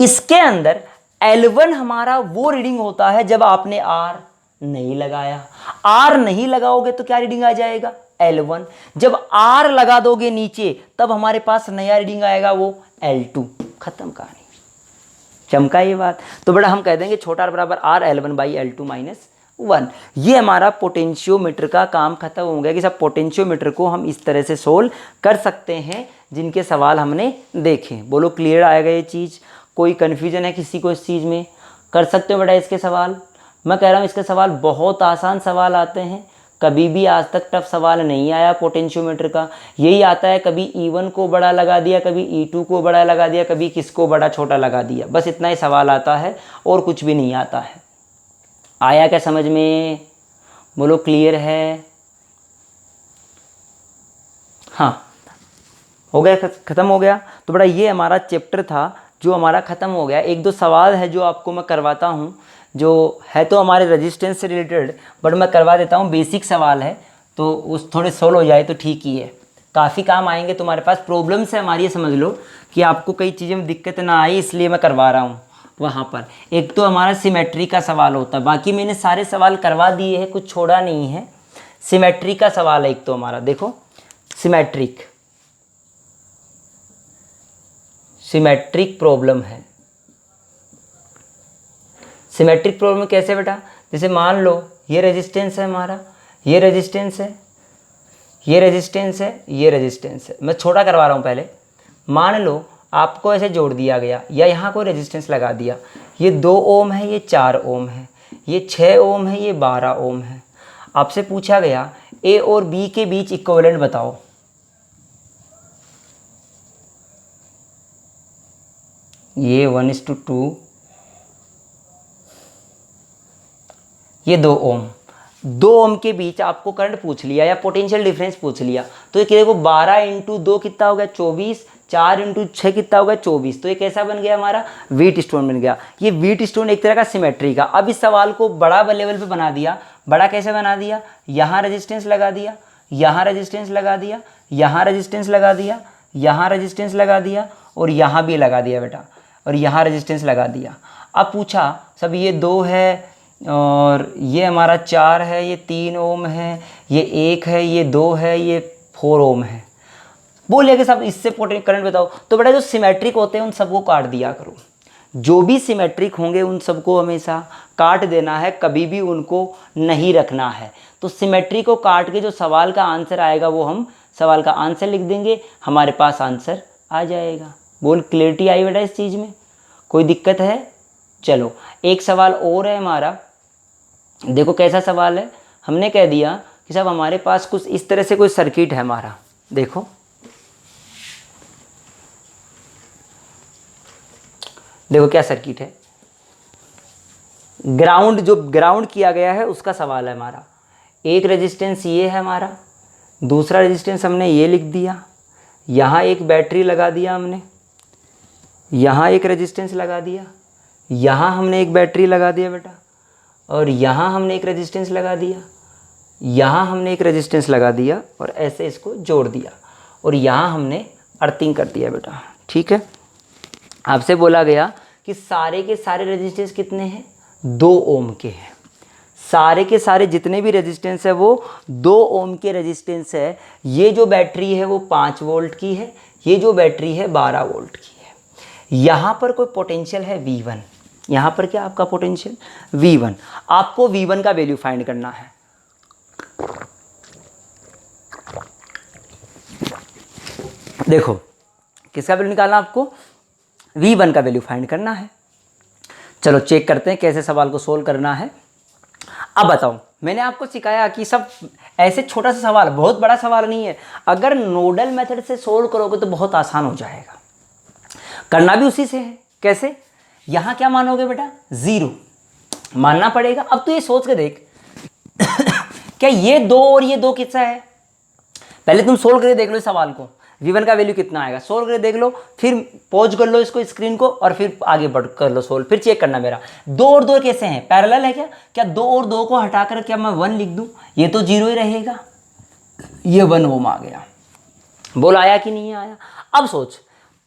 इसके अंदर L1 हमारा वो रीडिंग होता है जब आपने R नहीं लगाया, R नहीं लगाओगे तो क्या रीडिंग आ जाएगा L1, जब R लगा दोगे नीचे तब हमारे पास नया रीडिंग आएगा वो L2। खत्म कहानी, चमका ये बात। तो बेटा हम कह देंगे छोटा r बराबर R L1 by L2 minus 1। ये हमारा पोटेंशियोमीटर का काम खत्म हो गया कि सब पोटेंशियोमीटर को हम इस तरह से सोल्व कर सकते हैं जिनके सवाल हमने देखे। बोलो क्लियर आएगा ये चीज़, कोई कन्फ्यूजन है किसी को इस चीज़ में? कर सकते हो बेटा इसके सवाल। मैं कह रहा हूँ इसके सवाल बहुत आसान सवाल आते हैं, कभी भी आज तक टफ सवाल नहीं आया पोटेंशियोमीटर का। यही आता है कभी E1 को बड़ा लगा दिया, कभी E2 को बड़ा लगा दिया, कभी किसको बड़ा छोटा लगा दिया, बस इतना ही सवाल आता है और कुछ भी नहीं आता है। आया क्या समझ में? बोलो क्लियर है? हाँ हो गया, ख़त्म हो गया। तो बेटा ये हमारा चैप्टर था जो हमारा ख़त्म हो गया। एक दो सवाल है जो आपको मैं करवाता हूँ, जो है तो हमारे रेजिस्टेंस से रिलेटेड, बट मैं करवा देता हूँ, बेसिक सवाल है तो उस थोड़े सोल्व हो जाए तो ठीक ही है, काफ़ी काम आएंगे तुम्हारे पास। प्रॉब्लम्स है हमारी, ये समझ लो कि आपको कई चीज़ें में दिक्कत ना आई इसलिए मैं करवा रहा हूँ। वहाँ पर एक तो हमारा सिमेट्री का सवाल होता है, बाकी मैंने सारे सवाल करवा दिए हैं, कुछ छोड़ा नहीं है। सिमेट्री का सवाल है एक तो हमारा, देखो सिमेट्रिक प्रॉब्लम है। सिमेट्रिक प्रॉब्लम कैसे बेटा? जैसे मान लो ये रेजिस्टेंस है हमारा, ये रेजिस्टेंस है, ये रेजिस्टेंस है, ये रेजिस्टेंस है। मैं छोटा करवा रहा हूँ पहले। मान लो आपको ऐसे जोड़ दिया गया या यहाँ कोई रेजिस्टेंस लगा दिया, ये 2 ओम है, ये 4 ओम है, ये 6 ओम है, ये 12 ओम है। आपसे पूछा गया ए और बी के बीच इक्विवेलेंट बताओ। ये 1:2, ये 2 ओम, 2 ओम के बीच आपको करंट पूछ लिया या पोटेंशियल डिफरेंस पूछ लिया, तो ये देखो 12 इंटू 2 कितना हो गया 24, 4 इंटू 6 कितना हो गया 24। तो ये कैसा बन गया हमारा? व्हीट स्टोन बन गया। ये व्हीट स्टोन एक तरह का सिमेट्री का। अब इस सवाल को बड़ा लेवल पे बना दिया। बड़ा कैसे बना दिया? यहाँ रेजिस्टेंस लगा दिया, यहाँ रेजिस्टेंस लगा दिया, यहाँ रेजिस्टेंस लगा दिया, यहाँ रेजिस्टेंस लगा दिया और यहाँ भी लगा दिया बेटा, और यहाँ रेजिस्टेंस लगा दिया। अब पूछा सब ये 2 है और ये हमारा 4 है, ये 3 ओम है, ये 1 है, ये 2 है, ये 4 ओम है। बोलिए कि सब इससे करंट बताओ। तो बेटा जो सिमेट्रिक होते हैं उन सबको काट दिया करो, जो भी सिमेट्रिक होंगे उन सबको हमेशा काट देना है, कभी भी उनको नहीं रखना है। तो सिमेट्री को काट के जो सवाल का आंसर आएगा वो हम सवाल का आंसर लिख देंगे, हमारे पास आंसर आ जाएगा। बोल क्लियरिटी आई बेटा इस चीज़ में? कोई दिक्कत है? चलो एक सवाल और है हमारा, देखो कैसा सवाल है। हमने कह दिया कि साहब हमारे पास कुछ इस तरह से कोई सर्किट है हमारा, देखो देखो क्या सर्किट है। ग्राउंड, जो ग्राउंड किया गया है उसका सवाल है हमारा। एक रेजिस्टेंस ये है हमारा, दूसरा रेजिस्टेंस हमने ये लिख दिया, यहाँ एक बैटरी लगा दिया हमने, यहाँ एक रेजिस्टेंस लगा दिया, यहाँ हमने एक बैटरी लगा दिया बेटा, और यहाँ हमने एक रेजिस्टेंस लगा दिया, यहाँ हमने एक रेजिस्टेंस लगा दिया और ऐसे इसको जोड़ दिया, और यहाँ हमने अर्थिंग कर दिया बेटा। ठीक है, आपसे बोला गया कि सारे के सारे रेजिस्टेंस कितने हैं? 2 ओम के हैं। सारे के सारे जितने भी रेजिस्टेंस है वो 2 ओम के रेजिस्टेंस है। ये जो बैटरी है वो 5 वोल्ट की है, ये जो बैटरी है 12 वोल्ट की है। यहाँ पर कोई पोटेंशियल है V1, यहाँ पर क्या आपका पोटेंशियल V1। आपको V1 का वैल्यू फाइंड करना है। देखो किसका वैल्यू निकालना, आपको V1 का वैल्यू फाइंड करना है। चलो चेक करते हैं कैसे सवाल को सोल्व करना है। अब बताओ, मैंने आपको सिखाया कि सब ऐसे छोटा सा सवाल, बहुत बड़ा सवाल नहीं है। अगर नोडल मेथड से सोल्व करोगे तो बहुत आसान हो जाएगा। करना भी उसी से है। कैसे? यहाँ क्या मानोगे बेटा? 0 मानना पड़ेगा। अब तो ये सोच के देख क्या ये 2 और ये 2 कितना है? पहले तुम सोल्व करके देख लो इस सवाल को, V1 का वैल्यू कितना आएगा, सोल्व करके देख लो, फिर पॉज कर लो इसको स्क्रीन को और फिर आगे बढ़ कर लो सोल्व, फिर चेक करना मेरा 2 और 2 कैसे हैं, पैरेलल है क्या? क्या 2 और 2 को हटाकर क्या मैं 1 लिख दूं? ये तो 0 ही रहेगा, ये 1 ओम आ गया। बोल आया कि नहीं आया? अब सोच,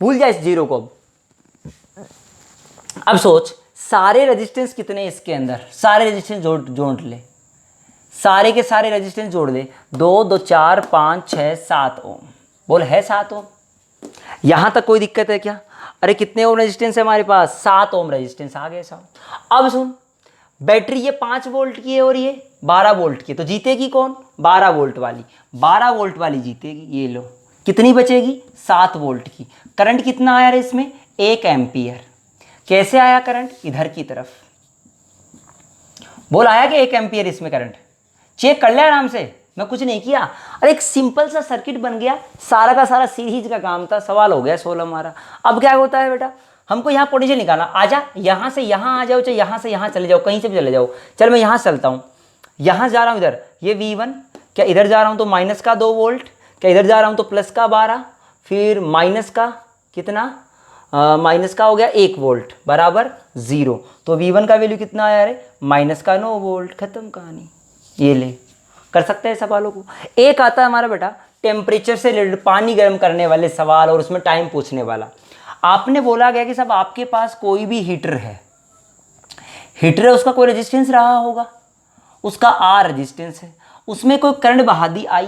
भूल जा इस 0 को। अब सोच सारे रेजिस्टेंस कितने इसके अंदर, सारे रेजिस्टेंस जोड़ ले, सारे के सारे रेजिस्टेंस जोड़ दे। 2 2 4 5 6 7 ओम। बोल है 7 ओम। यहां तक कोई दिक्कत है क्या? अरे कितने ओम रेजिस्टेंस है हमारे पास? 7 ओम रेजिस्टेंस आ गए साहब। अब सुन, बैटरी ये 5 वोल्ट की है और ये 12 वोल्ट की, तो जीतेगी कौन? 12 वोल्ट वाली। 12 वोल्ट वाली जीतेगी। ये लो, कितनी बचेगी? 7 वोल्ट की। करंट कितना आया रे इसमें? 1 एम्पियर। कैसे आया करंट? इधर की तरफ। बोल आया कि 1 एम्पियर इसमें करंट? चेक कर ले आराम से, मैं कुछ नहीं किया। अरे एक सिंपल सा सर्किट बन गया, सारा का सारा सीरीज का काम था, सवाल हो गया सोल्व हमारा। अब क्या होता है बेटा, हमको यहाँ पोटेंशियल निकालना। आजा यहाँ से यहाँ आ जाओ, चाहे यहाँ से यहाँ चले जाओ, कहीं से भी चले जाओ। चल मैं यहाँ चलता हूँ, यहाँ जा रहा हूँ इधर, ये V1। क्या इधर जा रहा हूँ तो माइनस का 2 वोल्ट, क्या इधर जा रहा हूँ तो प्लस का 12, फिर माइनस का कितना, माइनस का हो गया 1 वोल्ट बराबर 0। तो V1 का वैल्यू कितना आया रे? माइनस का 9 वोल्ट। खत्म कहानी। ये ले, कर सकते हैं सवालों को। एक आता है हमारा बेटा टेम्परेचर से रिलेटेड, पानी गर्म करने वाले सवाल और उसमें टाइम पूछने वाला। आपने बोला गया कि साहब आपके पास कोई भी हीटर है, हीटर है, उसका कोई रेजिस्टेंस रहा होगा, उसका R रेजिस्टेंस है, उसमें कोई करंट बहा दी I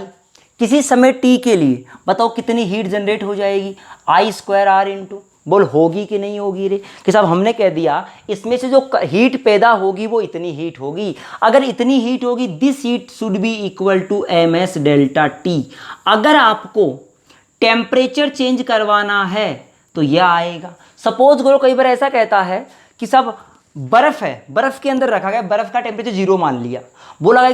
किसी समय t के लिए, बताओ कितनी हीट जनरेट हो जाएगी? I²R इंटू, बोल होगी कि नहीं होगी रे? कि साहब हमने कह दिया इसमें से जो हीट पैदा होगी वो इतनी हीट होगी। अगर इतनी हीट होगी, this heat should be equal to ms delta t। अगर आपको टेम्परेचर चेंज करवाना है तो यह आएगा। सपोज करो कई बार ऐसा कहता है कि साहब बर्फ है, बर्फ के अंदर रखा गया, बर्फ का टेम्परेचर 0 मान लिया, बोला गया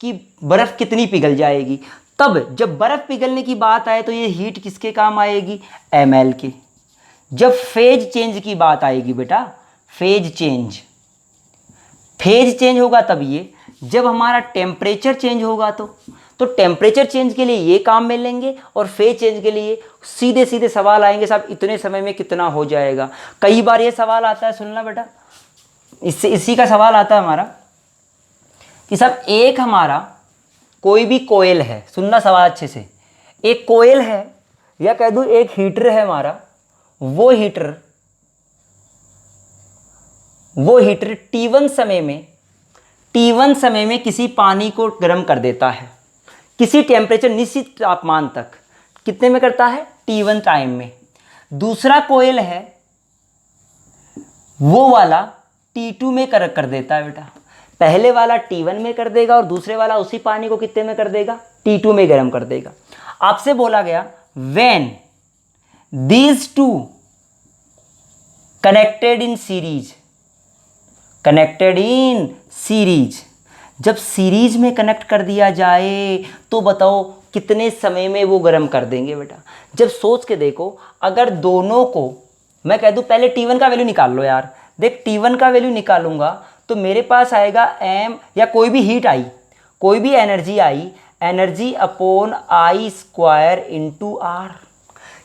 कि बर्फ कितनी पिघल जाएगी। तब जब बर्फ पिघलने की बात आए तो ये हीट किसके काम आएगी? ml के। जब फेज चेंज की बात आएगी बेटा, फेज चेंज होगा तब ये, जब हमारा टेम्परेचर चेंज होगा तो टेम्परेचर चेंज के लिए ये काम में लेंगे और फेज चेंज के लिए सीधे सीधे सवाल आएंगे साहब इतने समय में कितना हो जाएगा। कई बार ये सवाल आता है, सुनना बेटा, इसी का सवाल आता है हमारा कि साहब एक हमारा कोई भी कोयल है, सुनना सवाल अच्छे से, एक कोयल है या कह दूं एक हीटर है हमारा, वो हीटर T1 समय में किसी पानी को गर्म कर देता है, किसी टेम्परेचर निश्चित तापमान तक। कितने में करता है? T1 टाइम में। दूसरा कोयल है वो वाला T2 में कर देता है बेटा। पहले वाला T1 में कर देगा और दूसरे वाला उसी पानी को कितने में कर देगा? T2 में गर्म कर देगा। आपसे बोला गया when these two connected in series, जब सीरीज में कनेक्ट कर दिया जाए तो बताओ कितने समय में वो गर्म कर देंगे बेटा। जब सोच के देखो, अगर दोनों को मैं कह दूं पहले T1 का वैल्यू निकाल लो यार, देख T1 का वैल्यू निकालूंगा तो मेरे पास आएगा m, या कोई भी हीट आई, कोई भी एनर्जी आई, energy upon I² into R।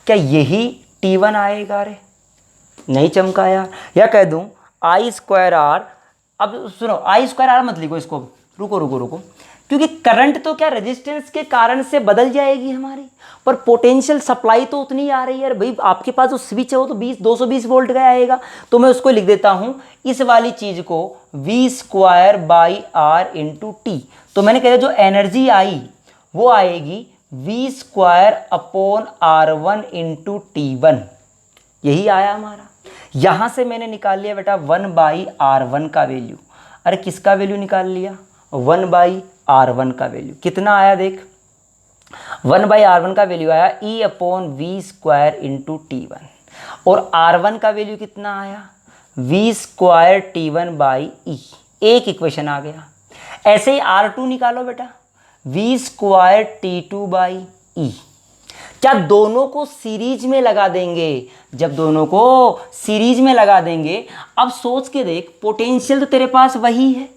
क्या यही T1 आएगा रे? नहीं चमका यार। या कह दूं I²R, अब सुनो I² मत लिखो इसको, रुको, क्योंकि करंट तो क्या रेजिस्टेंस के कारण से बदल जाएगी हमारी, पर पोटेंशियल सप्लाई तो उतनी आ रही है यार भाई। आपके पास जो स्विच है वो तो 220 वोल्ट का आएगा। तो मैं उसको लिख देता हूं इस वाली चीज को V²/R/T। तो मैंने कहा जो एनर्जी आई वो आएगी V²/R1 × T1, यही आया हमारा। यहां से मैंने निकाल लिया बेटा 1/R1 का वैल्यू। अरे किसका वैल्यू निकाल लिया? 1/R1 का वैल्यू कितना आया देख, 1/R1 का वैल्यू आया E/V² × T1, और R1 का वैल्यू कितना आया? V²T1/E। एक इक्वेशन आ गया। ऐसे ही R2 निकालो बेटा, V²T2/E। क्या दोनों को सीरीज में लगा देंगे? जब दोनों को सीरीज में लगा देंगे, अब सोच के देख, पोटेंशियल तो तेरे पास वही है।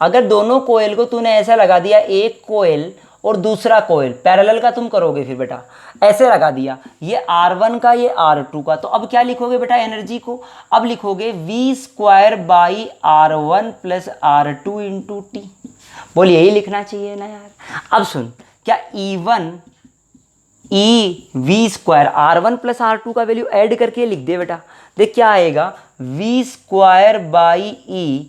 अगर दोनों कोयल को तूने ऐसा लगा दिया, एक कोयल और दूसरा कोयल पैरेलल का तुम करोगे फिर बेटा, ऐसे लगा दिया, ये R1 का ये R2 का, तो अब क्या लिखोगे बेटा एनर्जी को? अब लिखोगे V²/R1 + R2 × T। बोल यही लिखना चाहिए ना यार। अब सुन, क्या V²R1 + R2 का वैल्यू ऐड करके लिख दे बेटा। देख क्या आएगा, V²/E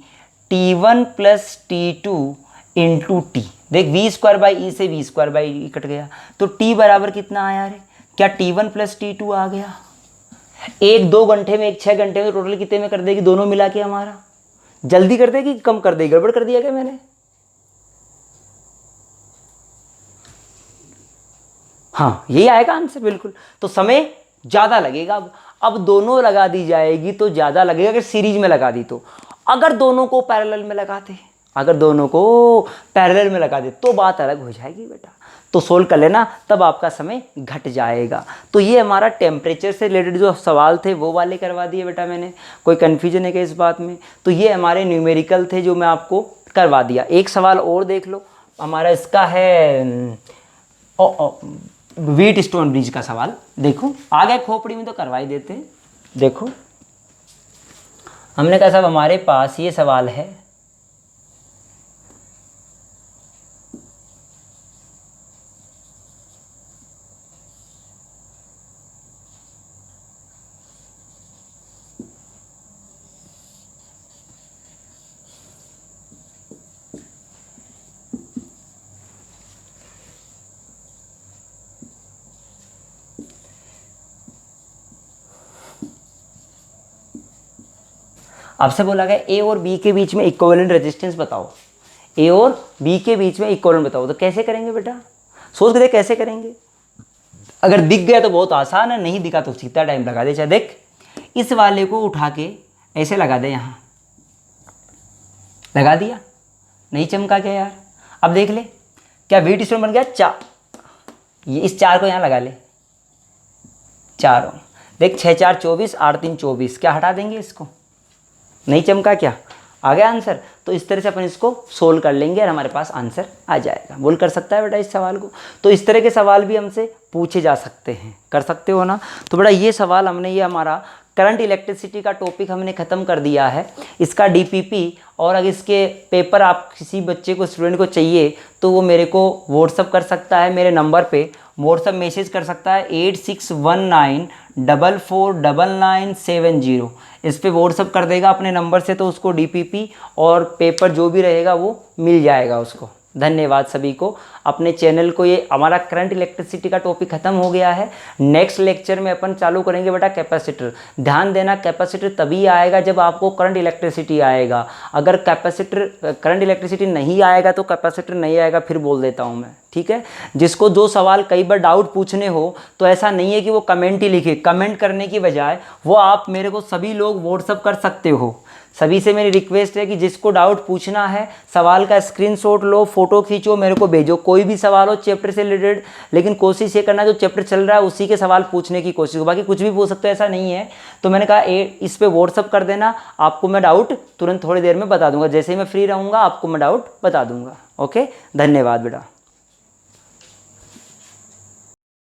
T1 + T2 × T। देख V²/E से V²/E कट गया, तो T बराबर कितना आया रे? क्या T1 + T2 आ गया? एक 2 घंटे में, एक 6 घंटे में टोटल कितने में कर देगी दोनों मिला के हमारा? जल्दी कर देगी कि कम कर देगी? गड़बड़ कर दिया क्या मैंने? हाँ यही आएगा आंसर बिल्कुल। तो समय ज़्यादा लगेगा। अब दोनों लगा दी जाएगी तो ज़्यादा लगेगा अगर सीरीज में लगा दी तो। अगर दोनों को पैरेलल में लगाते, अगर दोनों को पैरेलल में लगा दे तो बात अलग हो जाएगी बेटा। तो सोल्व कर लेना, तब आपका समय घट जाएगा। तो ये हमारा टेम्परेचर से रिलेटेड जो सवाल थे वो वाले करवा दिए बेटा मैंने। कोई कन्फ्यूजन है क्या इस बात में? तो ये हमारे न्यूमेरिकल थे जो मैं आपको करवा दिया। एक सवाल और देख लो, हमारा इसका है व्हीटस्टोन ब्रिज का सवाल। देखो आ गया खोपड़ी में तो करवा ही देते हैं। देखो हमने कहा साहब हमारे पास ये सवाल है, आपसे बोला गया ए और बी के बीच में इक्विवेलेंट रेजिस्टेंस बताओ। ए और बी के बीच में इक्विवेलेंट बताओ। तो कैसे करेंगे बेटा? सोच के देख कैसे करेंगे। अगर दिख गया तो बहुत आसान है, नहीं दिखा तो कितना टाइम लगा दे। चाहे देख इस वाले को उठा के ऐसे लगा दे, यहाँ लगा दिया, नहीं चमका क्या यार? अब देख ले क्या व्हीटस्टोन बन गया? 4। ये इस 4 को यहाँ लगा ले, 4। देख 6 4 24, 8 3 24। क्या हटा देंगे इसको? नहीं चमका क्या? आ गया आंसर। तो इस तरह से अपन इसको सोल्व कर लेंगे और हमारे पास आंसर आ जाएगा। बोल कर सकता है बेटा इस सवाल को? तो इस तरह के सवाल भी हमसे पूछे जा सकते हैं, कर सकते हो ना? तो बेटा ये सवाल हमने, ये हमारा करंट इलेक्ट्रिसिटी का टॉपिक हमने ख़त्म कर दिया है। इसका DPP और अगर इसके पेपर आप किसी बच्चे को, स्टूडेंट को चाहिए तो वो मेरे को व्हाट्सअप कर सकता है, मेरे नंबर पे व्हाट्सअप मैसेज कर सकता है 8619449970। इस पे व्हाट्सअप कर देगा अपने नंबर से, तो उसको DPP और पेपर जो भी रहेगा वो मिल जाएगा उसको। धन्यवाद सभी को। अपने चैनल को, ये हमारा करंट इलेक्ट्रिसिटी का टॉपिक खत्म हो गया है। नेक्स्ट लेक्चर में अपन चालू करेंगे बेटा कैपेसिटर। ध्यान देना, कैपेसिटर तभी आएगा जब आपको करंट इलेक्ट्रिसिटी आएगा। अगर करंट इलेक्ट्रिसिटी नहीं आएगा तो कैपेसिटर नहीं आएगा, फिर बोल देता हूँ मैं, ठीक है? जिसको जो सवाल कई बार डाउट पूछने हो तो ऐसा नहीं है कि वो कमेंट ही लिखे। कमेंट करने की बजाय वो आप मेरे को सभी लोग व्हाट्सअप कर सकते हो। सभी से मेरी रिक्वेस्ट है कि जिसको डाउट पूछना है सवाल का स्क्रीनशॉट लो, फोटो खींचो, मेरे को भेजो। कोई भी सवाल हो चैप्टर से रिलेटेड, लेकिन कोशिश ये करना जो चैप्टर चल रहा है उसी के सवाल पूछने की कोशिश हो। बाकी कुछ भी पूछ सकते हो, ऐसा नहीं है। तो मैंने कहा इस पे व्हाट्सअप कर देना, आपको मैं डाउट तुरंत थोड़ी देर में बता दूंगा। जैसे ही मैं फ्री रहूँगा आपको मैं डाउट बता दूंगा। ओके, धन्यवाद बेटा।